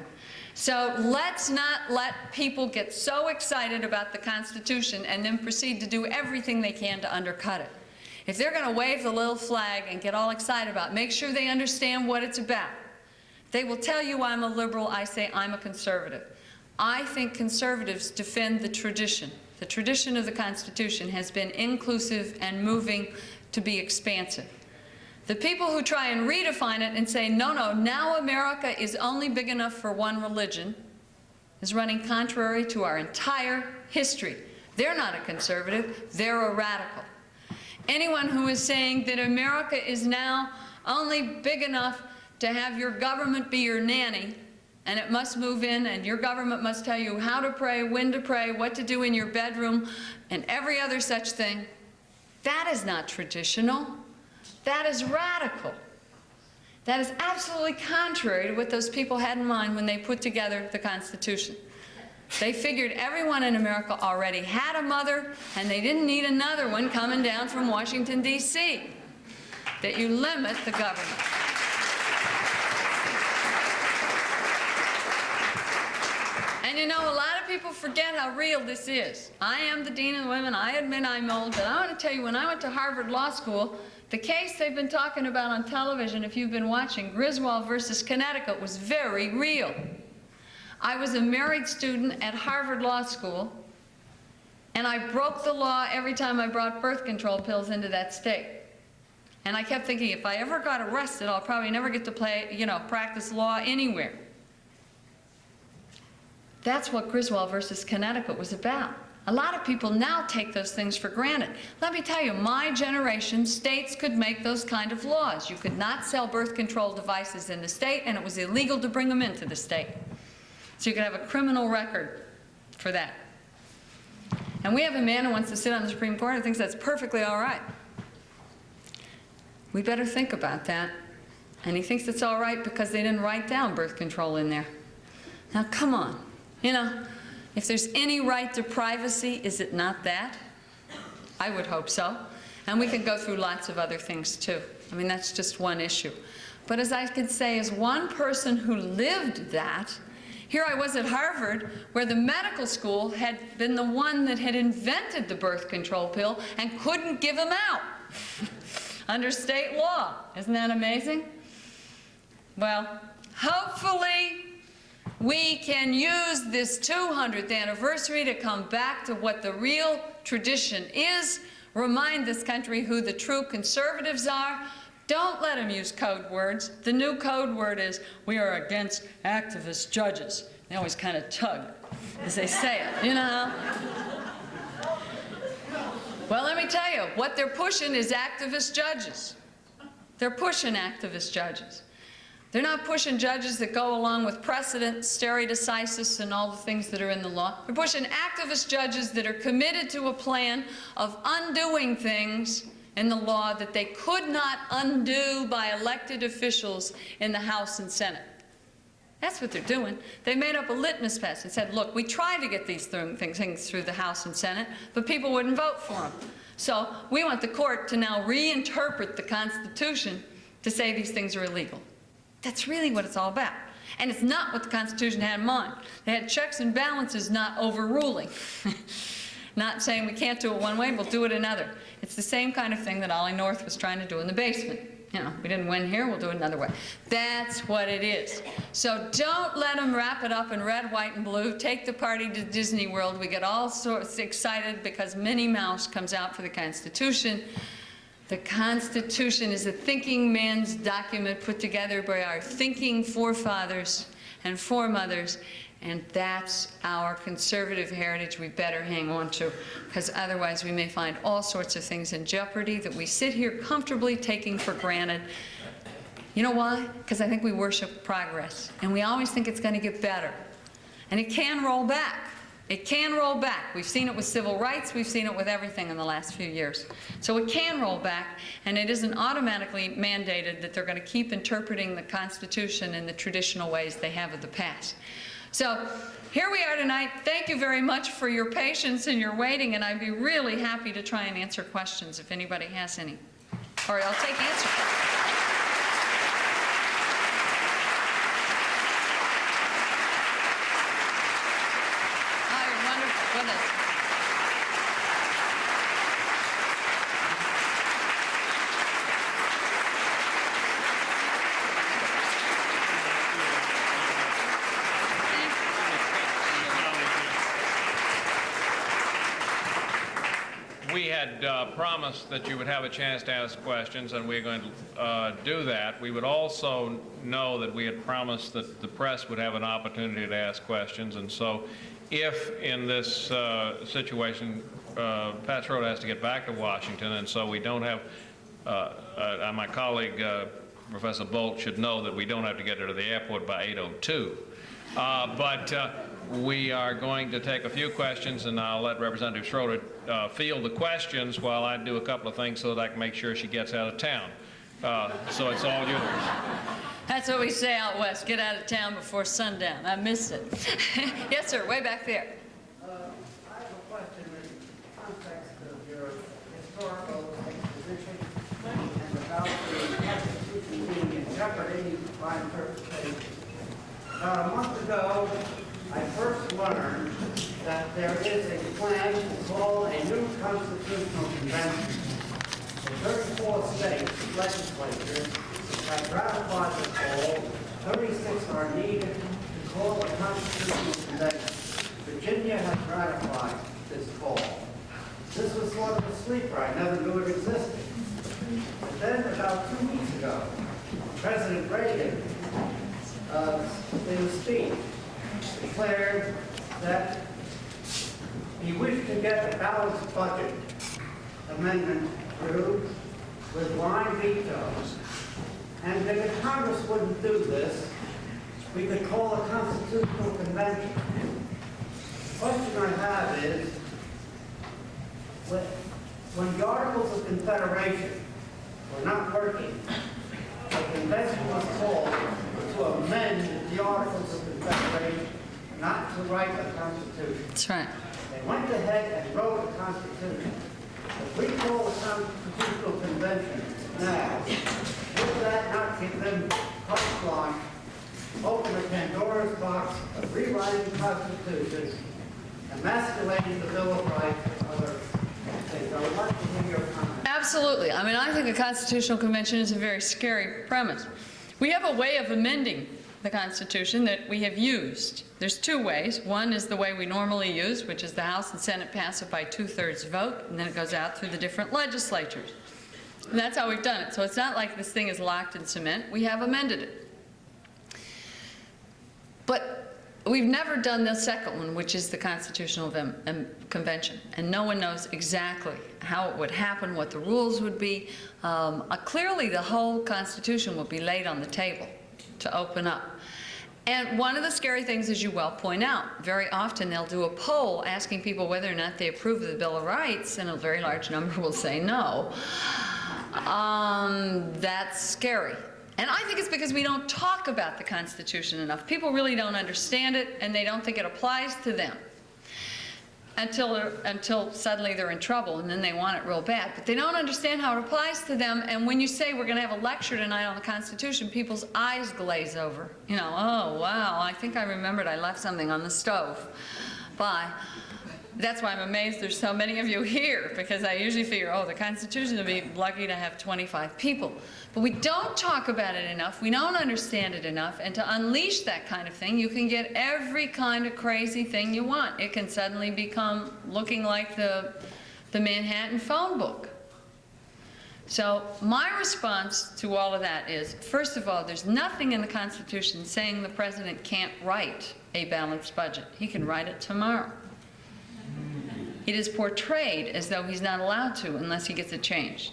So let's not let people get so excited about the Constitution and then proceed to do everything they can to undercut it. If they're going to wave the little flag and get all excited about it, make sure they understand what it's about. They will tell you I'm a liberal, I say I'm a conservative. I think conservatives defend the tradition. The tradition of the Constitution has been inclusive and moving to be expansive. The people who try and redefine it and say, no, no, now America is only big enough for one religion, is running contrary to our entire history. They're not a conservative, they're a radical. Anyone who is saying that America is now only big enough to have your government be your nanny, and it must move in, and your government must tell you how to pray, when to pray, what to do in your bedroom, and every other such thing. That is not traditional. That is radical. That is absolutely contrary to what those people had in mind when they put together the Constitution. They figured everyone in America already had a mother, and they didn't need another one coming down from Washington, D.C. That you limit the government. And you know, a lot of people forget how real this is. I am the dean of the women. I admit I'm old, but I want to tell you, when I went to Harvard Law School, the case they've been talking about on television, if you've been watching, Griswold versus Connecticut, was very real. I was a married student at Harvard Law School, and I broke the law every time I brought birth control pills into that state. And I kept thinking, if I ever got arrested, I'll probably never get to practice law anywhere. That's what Griswold versus Connecticut was about. A lot of people now take those things for granted. Let me tell you, my generation, states could make those kind of laws. You could not sell birth control devices in the state, and it was illegal to bring them into the state. So you could have a criminal record for that. And we have a man who wants to sit on the Supreme Court and thinks that's perfectly all right. We better think about that. And he thinks it's all right because they didn't write down birth control in there. Now, come on. You know, if there's any right to privacy, is it not that? I would hope so. And we could go through lots of other things, too. I mean, that's just one issue. But as I could say, as one person who lived that, here I was at Harvard, where the medical school had been the one that had invented the birth control pill and couldn't give them out under state law. Isn't that amazing? Well, hopefully, we can use this 200th anniversary to come back to what the real tradition is, remind this country who the true conservatives are. Don't let them use code words. The new code word is, we are against activist judges. They always kind of tug as they say it, you know? Well, let me tell you, what they're pushing is activist judges. They're pushing activist judges. They're not pushing judges that go along with precedent, stare decisis, and all the things that are in the law. They're pushing activist judges that are committed to a plan of undoing things in the law that they could not undo by elected officials in the House and Senate. That's what they're doing. They made up a litmus test and said, look, we tried to get these things through the House and Senate, but people wouldn't vote for them. So we want the court to now reinterpret the Constitution to say these things are illegal. That's really what it's all about. And it's not what the Constitution had in mind. They had checks and balances, not overruling. Not saying we can't do it one way, we'll do it another. It's the same kind of thing that Ollie North was trying to do in the basement. you know, we didn't win here, we'll do it another way. That's what it is. So don't let them wrap it up in red, white, and blue. Take the party to Disney World. We get all sorts excited because Minnie Mouse comes out for the Constitution. The Constitution is a thinking man's document put together by our thinking forefathers and foremothers, and that's our conservative heritage we better hang on to, because otherwise we may find all sorts of things in jeopardy that we sit here comfortably taking for granted. You know why? Because I think we worship progress, and we always think it's going to get better. And it can roll back. It can roll back. We've seen it with civil rights. We've seen it with everything in the last few years. So it can roll back, and it isn't automatically mandated that they're going to keep interpreting the Constitution in the traditional ways they have of the past. So here we are tonight. Thank you very much for your patience and your waiting, and I'd be really happy to try and answer questions if anybody has any. Or I'll take answers. We had promised that you would have a chance to ask questions, and we're going to do that. We would also know that we had promised that the press would have an opportunity to ask questions, and so if in this situation Pat Schroeder has to get back to Washington, and so we don't have, my colleague Professor Bolt should know that we don't have to get her to the airport by 8:02. But we are going to take a few questions, and I'll let Representative Schroeder field the questions while I do a couple of things so that I can make sure she gets out of town. So it's all yours. That's what we say out west, get out of town before sundown. I missed it. Yes, sir, way back there. I have a question in the context of your historical exposition and about the Constitution being in jeopardy by interpretation. About a month ago, I first learned that there is a plan to call a new constitutional convention. The 34 state legislatures have ratified the call. 36 are needed to call a constitutional convention. Virginia has ratified this call. This was sort of a sleeper. I never knew it existed. But then about 2 weeks ago, President Reagan, in a speech, declared that he wished to get a balanced budget amendment through with line vetoes. And if the Congress wouldn't do this, we could call a constitutional convention. The question I have is, when the Articles of Confederation were not working, the convention was called to amend the Articles of Confederation, not to write a constitution. That's right. They went ahead and wrote a constitution. If we call a constitutional convention now, would that not give them carte blanche, open a Pandora's box of rewriting the Constitution, emasculating the Bill of Rights and other things? I would like to hear your comment. Absolutely. I mean, I think a constitutional convention is a very scary premise. We have a way of amending the Constitution that we have used. There's two ways. One is the way we normally use, which is the House and Senate pass it by 2/3 vote, and then it goes out through the different legislatures. And that's how we've done it. So it's not like this thing is locked in cement. We have amended it. But we've never done the second one, which is the Constitutional Convention. And no one knows exactly how it would happen, what the rules would be. Clearly, the whole Constitution will be laid on the table to open up. And one of the scary things, as you well point out, very often they'll do a poll asking people whether or not they approve of the Bill of Rights, and a very large number will say no. That's scary. And I think it's because we don't talk about the Constitution enough. People really don't understand it, and they don't think it applies to them until suddenly they're in trouble, and then they want it real bad. But they don't understand how it applies to them, and when you say we're going to have a lecture tonight on the Constitution, people's eyes glaze over. You know, oh, wow, I think I remembered I left something on the stove. Bye. That's why I'm amazed there's so many of you here, because I usually figure, oh, the Constitution will be lucky to have 25 people. But we don't talk about it enough, we don't understand it enough, and to unleash that kind of thing, you can get every kind of crazy thing you want. It can suddenly become looking like the Manhattan phone book. So my response to all of that is, first of all, there's nothing in the Constitution saying the president can't write a balanced budget. He can write it tomorrow. It is portrayed as though he's not allowed to unless he gets it changed.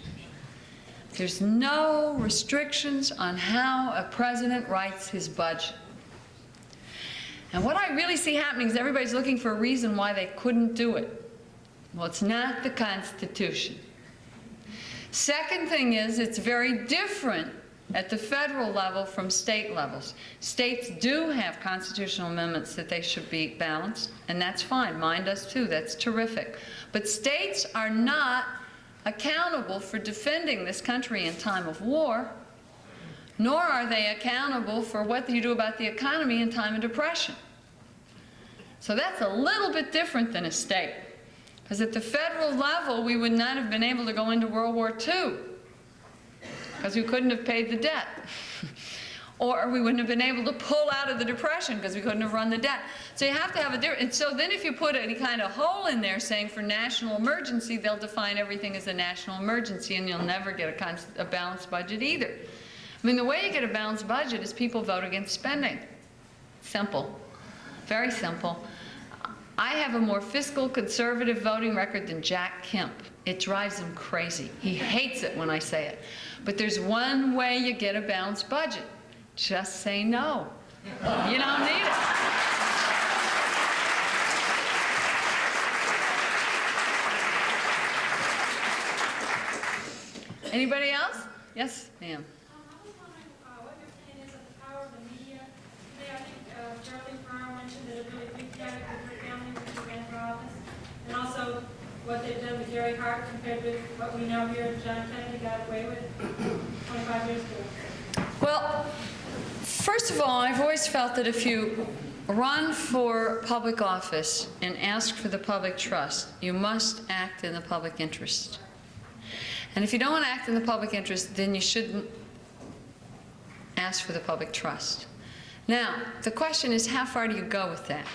There's no restrictions on how a president writes his budget. And what I really see happening is everybody's looking for a reason why they couldn't do it. Well, it's not the Constitution. Second thing is, it's very different at the federal level from state levels. States do have constitutional amendments that they should be balanced, and that's fine. Mine does too. That's terrific. But states are not accountable for defending this country in time of war, nor are they accountable for what you do about the economy in time of depression. So that's a little bit different than a state. Because at the federal level, we would not have been able to go into World War II, because we couldn't have paid the debt. Or we wouldn't have been able to pull out of the Depression because we couldn't have run the debt. So you have to have a different, and so then if you put any kind of hole in there saying for national emergency, they'll define everything as a national emergency, and you'll never get a balanced budget either. I mean, the way you get a balanced budget is people vote against spending. Simple. Very simple. I have a more fiscal conservative voting record than Jack Kemp. It drives him crazy. He hates it when I say it. But there's one way you get a balanced budget. Just say no. You don't need it. Anybody else? Yes, ma'am. I was wondering what your opinion is of the power of the media. Today, I think Geraldine Ferraro mentioned that it really patriotic with her family when she ran for office, and also what they've done with Gary Hart compared with what we know here John Kennedy got away with 25 years ago. Well, first of all, I've always felt that if you run for public office and ask for the public trust, you must act in the public interest. And if you don't want to act in the public interest, then you shouldn't ask for the public trust. Now, the question is, how far do you go with that?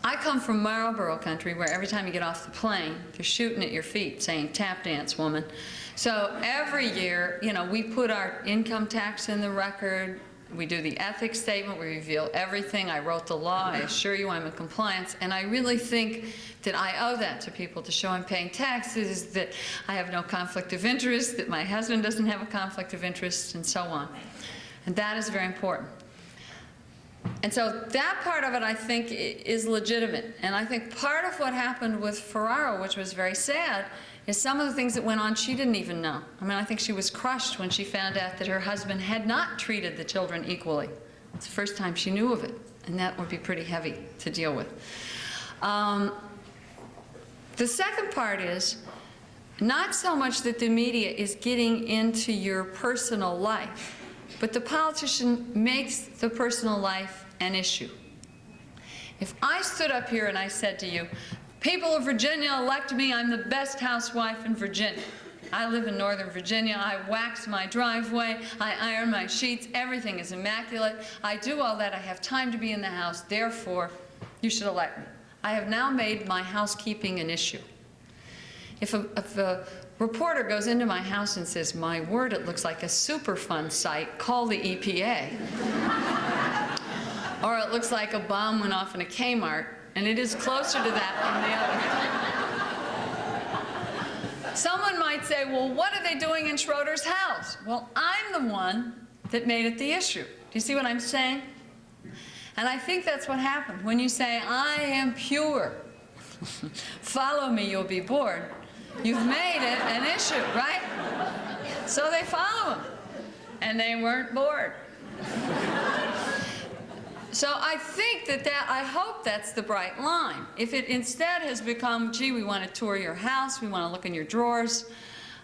I come from Marlboro country, where every time you get off the plane, they're shooting at your feet saying, "Tap dance, woman." So every year, you know, we put our income tax in the record. We do the ethics statement. We reveal everything. I wrote the law. I assure you I'm in compliance. And I really think that I owe that to people, to show I'm paying taxes, that I have no conflict of interest, that my husband doesn't have a conflict of interest, and so on. And that is very important. And so that part of it, I think, is legitimate. And I think part of what happened with Ferraro, which was very sad, is some of the things that went on she didn't even know. I mean, I think she was crushed when she found out that her husband had not treated the children equally. It's the first time she knew of it, and that would be pretty heavy to deal with. The second part is not so much that the media is getting into your personal life, but the politician makes the personal life an issue. If I stood up here and I said to you, "People of Virginia, elect me, I'm the best housewife in Virginia. I live in Northern Virginia, I wax my driveway, I iron my sheets, everything is immaculate. I do all that, I have time to be in the house, therefore, you should elect me." I have now made my housekeeping an issue. If a reporter goes into my house and says, "My word, it looks like a Superfund site, call the EPA," or "It looks like a bomb went off in a Kmart," and it is closer to that than the other. Someone might say, "Well, what are they doing in Schroeder's house?" Well, I'm the one that made it the issue. Do you see what I'm saying? And I think that's what happened. When you say, "I am pure, follow me, you'll be bored," you've made it an issue, right? So they follow him, and they weren't bored. So I think I hope that's the bright line. If it instead has become, "Gee, we want to tour your house, we want to look in your drawers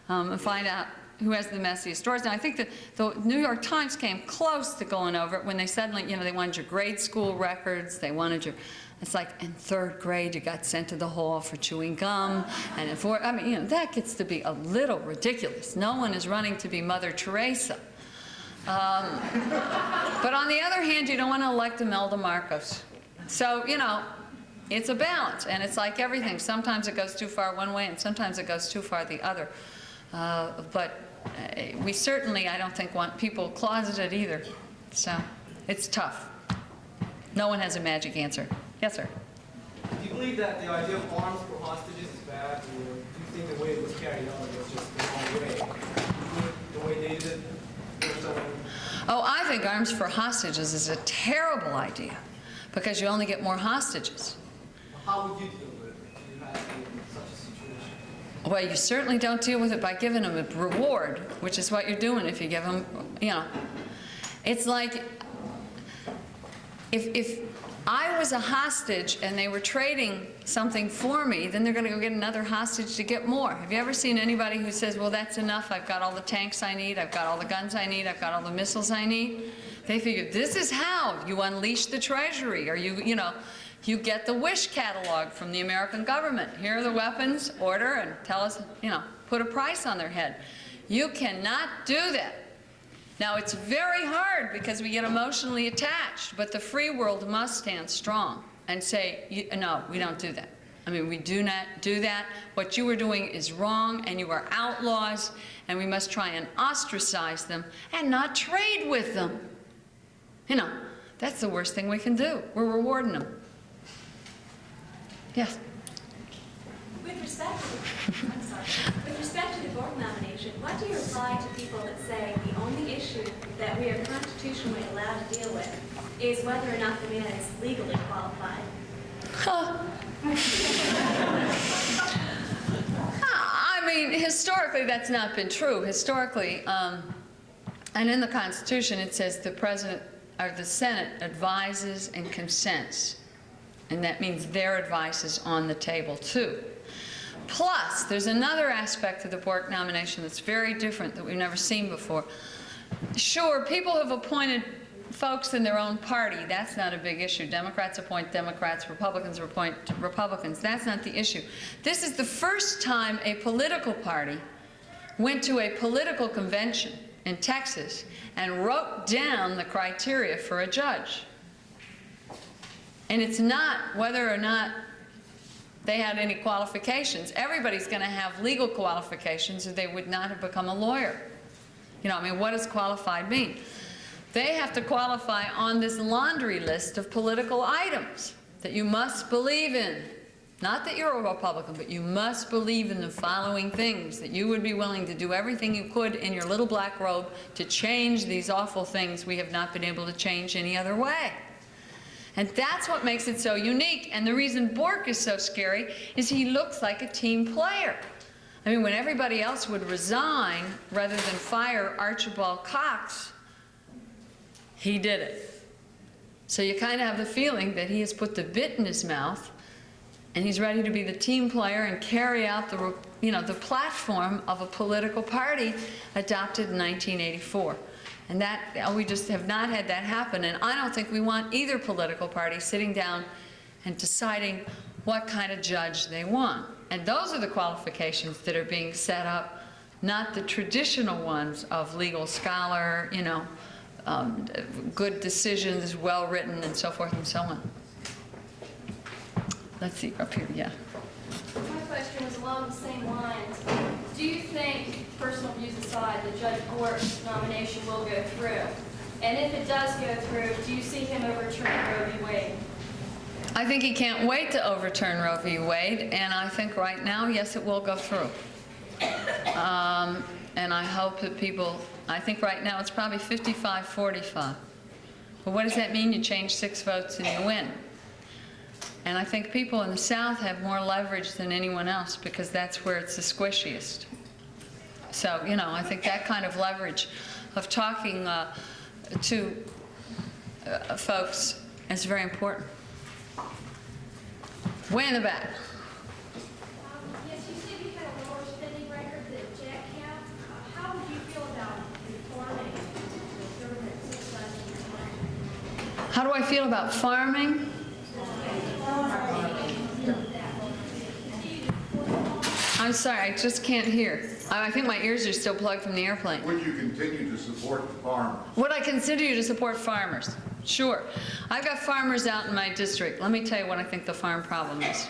and find out who has the messiest doors. Now, I think that the New York Times came close to going over it when they suddenly, you know, they wanted your grade school records, they wanted your, it's like in 3rd grade you got sent to the hall for chewing gum, and in 4th, I mean, you know, that gets to be a little ridiculous. No one is running to be Mother Teresa. But on the other hand, you don't want to elect Imelda Marcos. So, you know, it's a balance, and it's like everything. Sometimes it goes too far one way, and sometimes it goes too far the other. But we certainly, I don't think, want people closeted either. So it's tough. No one has a magic answer. Yes, sir? Do you believe that the idea of arms for hostages is bad, or do you think the way it was carried out was just the wrong way? Do you think the way they did it was Oh, I think arms for hostages is a terrible idea, because you only get more hostages. How would you deal with it if you had such a situation? Well, you certainly don't deal with it by giving them a reward, which is what you're doing if you give them, you know. It's like if I was a hostage and they were trading something for me, then they're going to go get another hostage to get more. Have you ever seen anybody who says, well, that's enough, I've got all the tanks I need, I've got all the guns I need, I've got all the missiles I need? They figure, this is how you unleash the treasury, or you know, you get the wish catalog from the American government. Here are the weapons, order, and tell us, you know, put a price on their head. You cannot do that. Now, it's very hard because we get emotionally attached, but the free world must stand strong and say, no, we don't do that. I mean, we do not do that. What you are doing is wrong, and you are outlaws, and we must try and ostracize them and not trade with them. You know, that's the worst thing we can do. We're rewarding them. Yes? With respect to the Bork nomination, what do you reply to people that say the only issue that we are constitutionally allowed to deal with is whether or not the man is legally qualified? I mean, historically, that's not been true. Historically, and in the Constitution, it says the President or the Senate advises and consents. And that means their advice is on the table, too. Plus, there's another aspect of the Bork nomination that's very different that we've never seen before. Sure, people have appointed folks in their own party. That's not a big issue. Democrats appoint Democrats, Republicans appoint Republicans. That's not the issue. This is the first time a political party went to a political convention in Texas and wrote down the criteria for a judge. And it's not whether or not they had any qualifications. Everybody's going to have legal qualifications, or they would not have become a lawyer. You know, I mean, what does qualified mean? They have to qualify on this laundry list of political items that you must believe in. Not that you're a Republican, but you must believe in the following things, that you would be willing to do everything you could in your little black robe to change these awful things we have not been able to change any other way. And that's what makes it so unique. And the reason Bork is so scary is he looks like a team player. I mean, when everybody else would resign rather than fire Archibald Cox, he did it. So you kind of have the feeling that he has put the bit in his mouth, and he's ready to be the team player and carry out the, you know, the platform of a political party adopted in 1984. And that, we just have not had that happen. And I don't think we want either political party sitting down and deciding what kind of judge they want. And those are the qualifications that are being set up, not the traditional ones of legal scholar, you know, good decisions, well-written, and so forth and so on. Let's see, up here, yeah. My question was along the same lines. Do you think, personal views aside, that Judge Bork's nomination will go through? And if it does go through, do you see him overturning Roe v. Wade? I think he can't wait to overturn Roe v. Wade, and I think right now, yes, it will go through. And I hope that people, I think right now it's probably 55-45. But what does that mean? You change 6 votes and you win. And I think people in the South have more leverage than anyone else because that's where it's the squishiest. So, you know, I think that kind of leverage of talking to folks is very important. Way in the back. Yes, you said you had a lower spending record than Jack had. How would How do I feel about farming? I'm sorry, I just can't hear. I think my ears are still plugged from the airplane. Would you continue to support the farmers? Would I continue to support farmers? Sure. I've got farmers out in my district. Let me tell you what I think the farm problem is.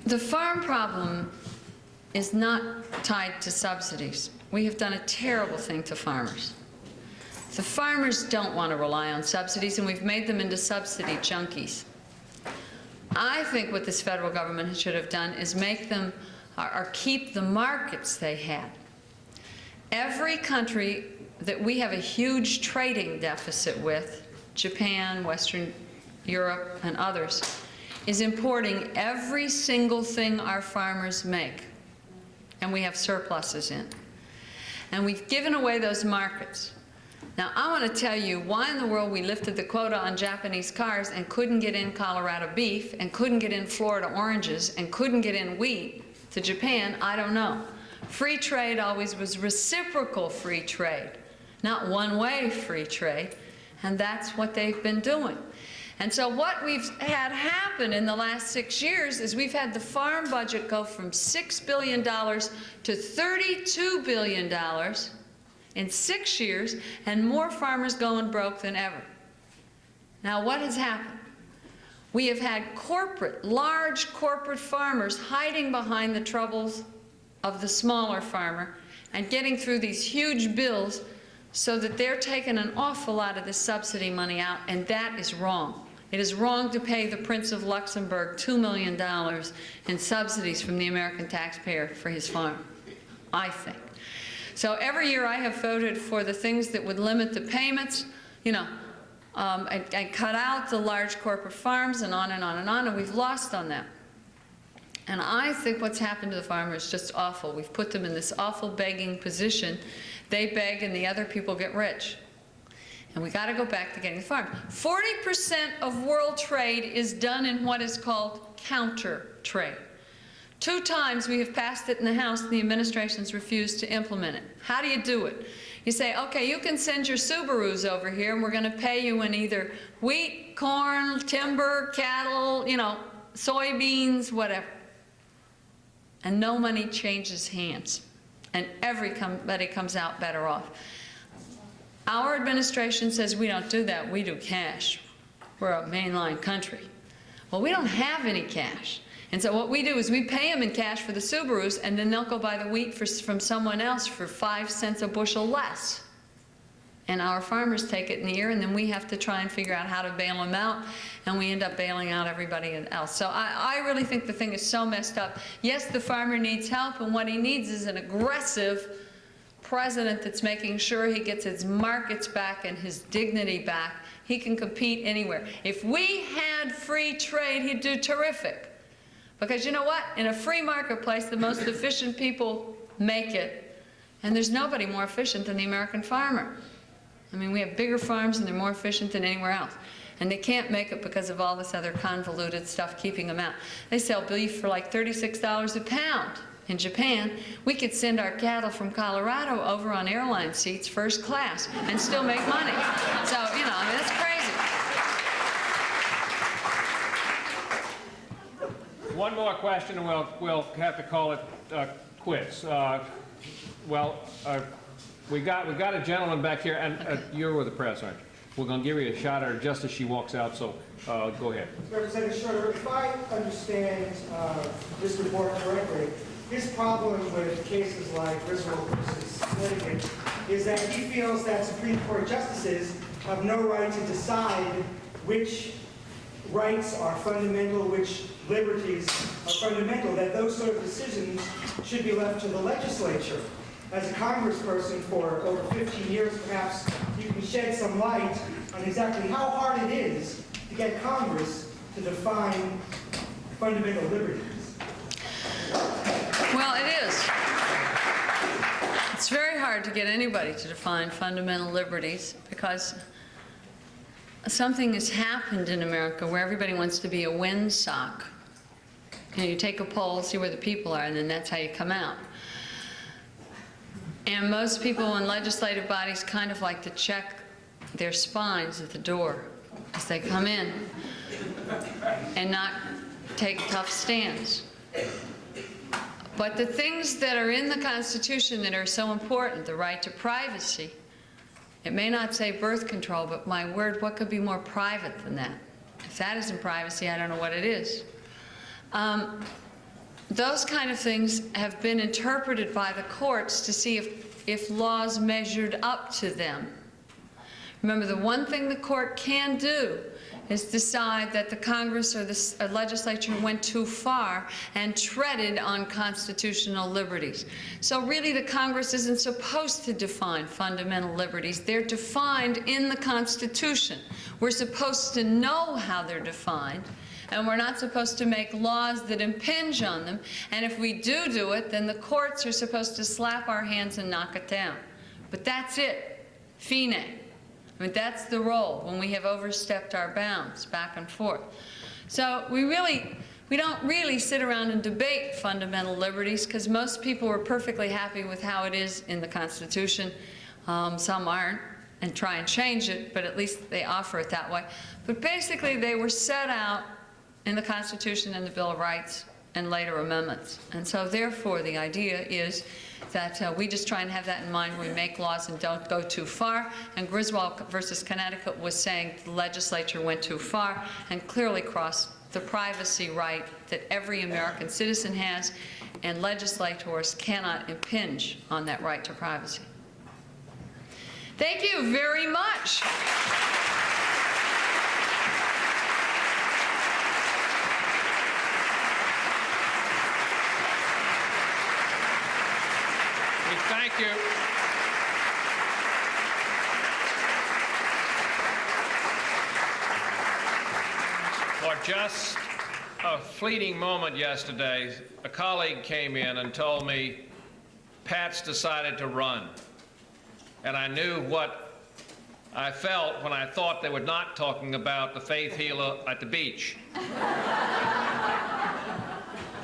The farm problem is not tied to subsidies. We have done a terrible thing to farmers. The farmers don't want to rely on subsidies, and we've made them into subsidy junkies. I think what this federal government should have done is make them, or keep the markets they had. Every country that we have a huge trading deficit with, Japan, Western Europe, and others, is importing every single thing our farmers make, and we have surpluses in. And we've given away those markets. Now, I want to tell you why in the world we lifted the quota on Japanese cars and couldn't get in Colorado beef, and couldn't get in Florida oranges, and couldn't get in wheat to Japan. I don't know. Free trade always was reciprocal free trade, not one-way free trade, and that's what they've been doing. And so what we've had happen in the last 6 years is we've had the farm budget go from $6 billion to $32 billion in 6 years, and more farmers going broke than ever. Now, what has happened? We have had large corporate farmers hiding behind the troubles of the smaller farmer and getting through these huge bills so that they're taking an awful lot of the subsidy money out, and that is wrong. It is wrong to pay the Prince of Luxembourg $2 million in subsidies from the American taxpayer for his farm, I think. So every year I have voted for the things that would limit the payments, you know, and cut out the large corporate farms, and on and on and on, and we've lost on that. And I think what's happened to the farmers is just awful. We've put them in this awful begging position. They beg and the other people get rich. And we got to go back to getting the farm. 40% of world trade is done in what is called counter trade. 2 times we have passed it in the House, and the administration's refused to implement it. How do you do it? You say, okay, you can send your Subarus over here, and we're going to pay you in either wheat, corn, timber, cattle, you know, soybeans, whatever. And no money changes hands, and everybody comes out better off. Our administration says we don't do that, we do cash. We're a mainline country. Well, we don't have any cash. And so what we do is we pay them in cash for the Subarus, and then they'll go buy the wheat from someone else for 5 cents a bushel less. And our farmers take it in the ear, and then we have to try and figure out how to bail them out, and we end up bailing out everybody else. So I really think the thing is so messed up. Yes, the farmer needs help, and what he needs is an aggressive president that's making sure he gets his markets back and his dignity back. He can compete anywhere. If we had free trade, he'd do terrific. Because you know what? In a free marketplace, the most efficient people make it. And there's nobody more efficient than the American farmer. I mean, we have bigger farms, and they're more efficient than anywhere else. And they can't make it because of all this other convoluted stuff keeping them out. They sell beef for like $36 a pound. In Japan, we could send our cattle from Colorado over on airline seats, first class, and still make money. So, you know, I mean, that's crazy. One more question, and we'll have to call it quits. We got a gentleman back here, and you're with the press, aren't you? We're going to give you a shot at her just as she walks out, so go ahead. Representative Schroeder, if I understand Mr. Bork correctly, his problem with cases like Griswold versus Litigant is that he feels that Supreme Court justices have no right to decide which rights are fundamental, which liberties are fundamental, that those sort of decisions should be left to the legislature. As a congressperson for over 15 years, perhaps you can shed some light on exactly how hard it is to get Congress to define fundamental liberties. Well, it is. It's very hard to get anybody to define fundamental liberties, because something has happened in America where everybody wants to be a windsock. You know, you take a poll, see where the people are, and then that's how you come out. And most people in legislative bodies kind of like to check their spines at the door as they come in and not take tough stands. But the things that are in the Constitution that are so important, the right to privacy, it may not say birth control, but my word, what could be more private than that? If that isn't privacy, I don't know what it is. Those kind of things have been interpreted by the courts to see if laws measured up to them. Remember, the one thing the court can do is decide that the Congress or the legislature went too far and treaded on constitutional liberties. So really, the Congress isn't supposed to define fundamental liberties. They're defined in the Constitution. We're supposed to know how they're defined, and we're not supposed to make laws that impinge on them. And if we do it, then the courts are supposed to slap our hands and knock it down. But that's it. Fine. I mean, that's the role when we have overstepped our bounds back and forth. So we don't really sit around and debate fundamental liberties, because most people are perfectly happy with how it is in the Constitution. Some aren't and try and change it, but at least they offer it that way. But basically, they were set out in the Constitution and the Bill of Rights and later amendments. And so therefore, the idea is that we just try and have that in mind when we make laws and don't go too far. And Griswold versus Connecticut was saying the legislature went too far and clearly crossed the privacy right that every American citizen has, and legislators cannot impinge on that right to privacy. Thank you very much. Thank you. For just a fleeting moment yesterday, a colleague came in and told me, Pat's decided to run. And I knew what I felt when I thought they were not talking about the faith healer at the beach.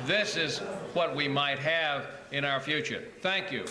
This is what we might have in our future. Thank you.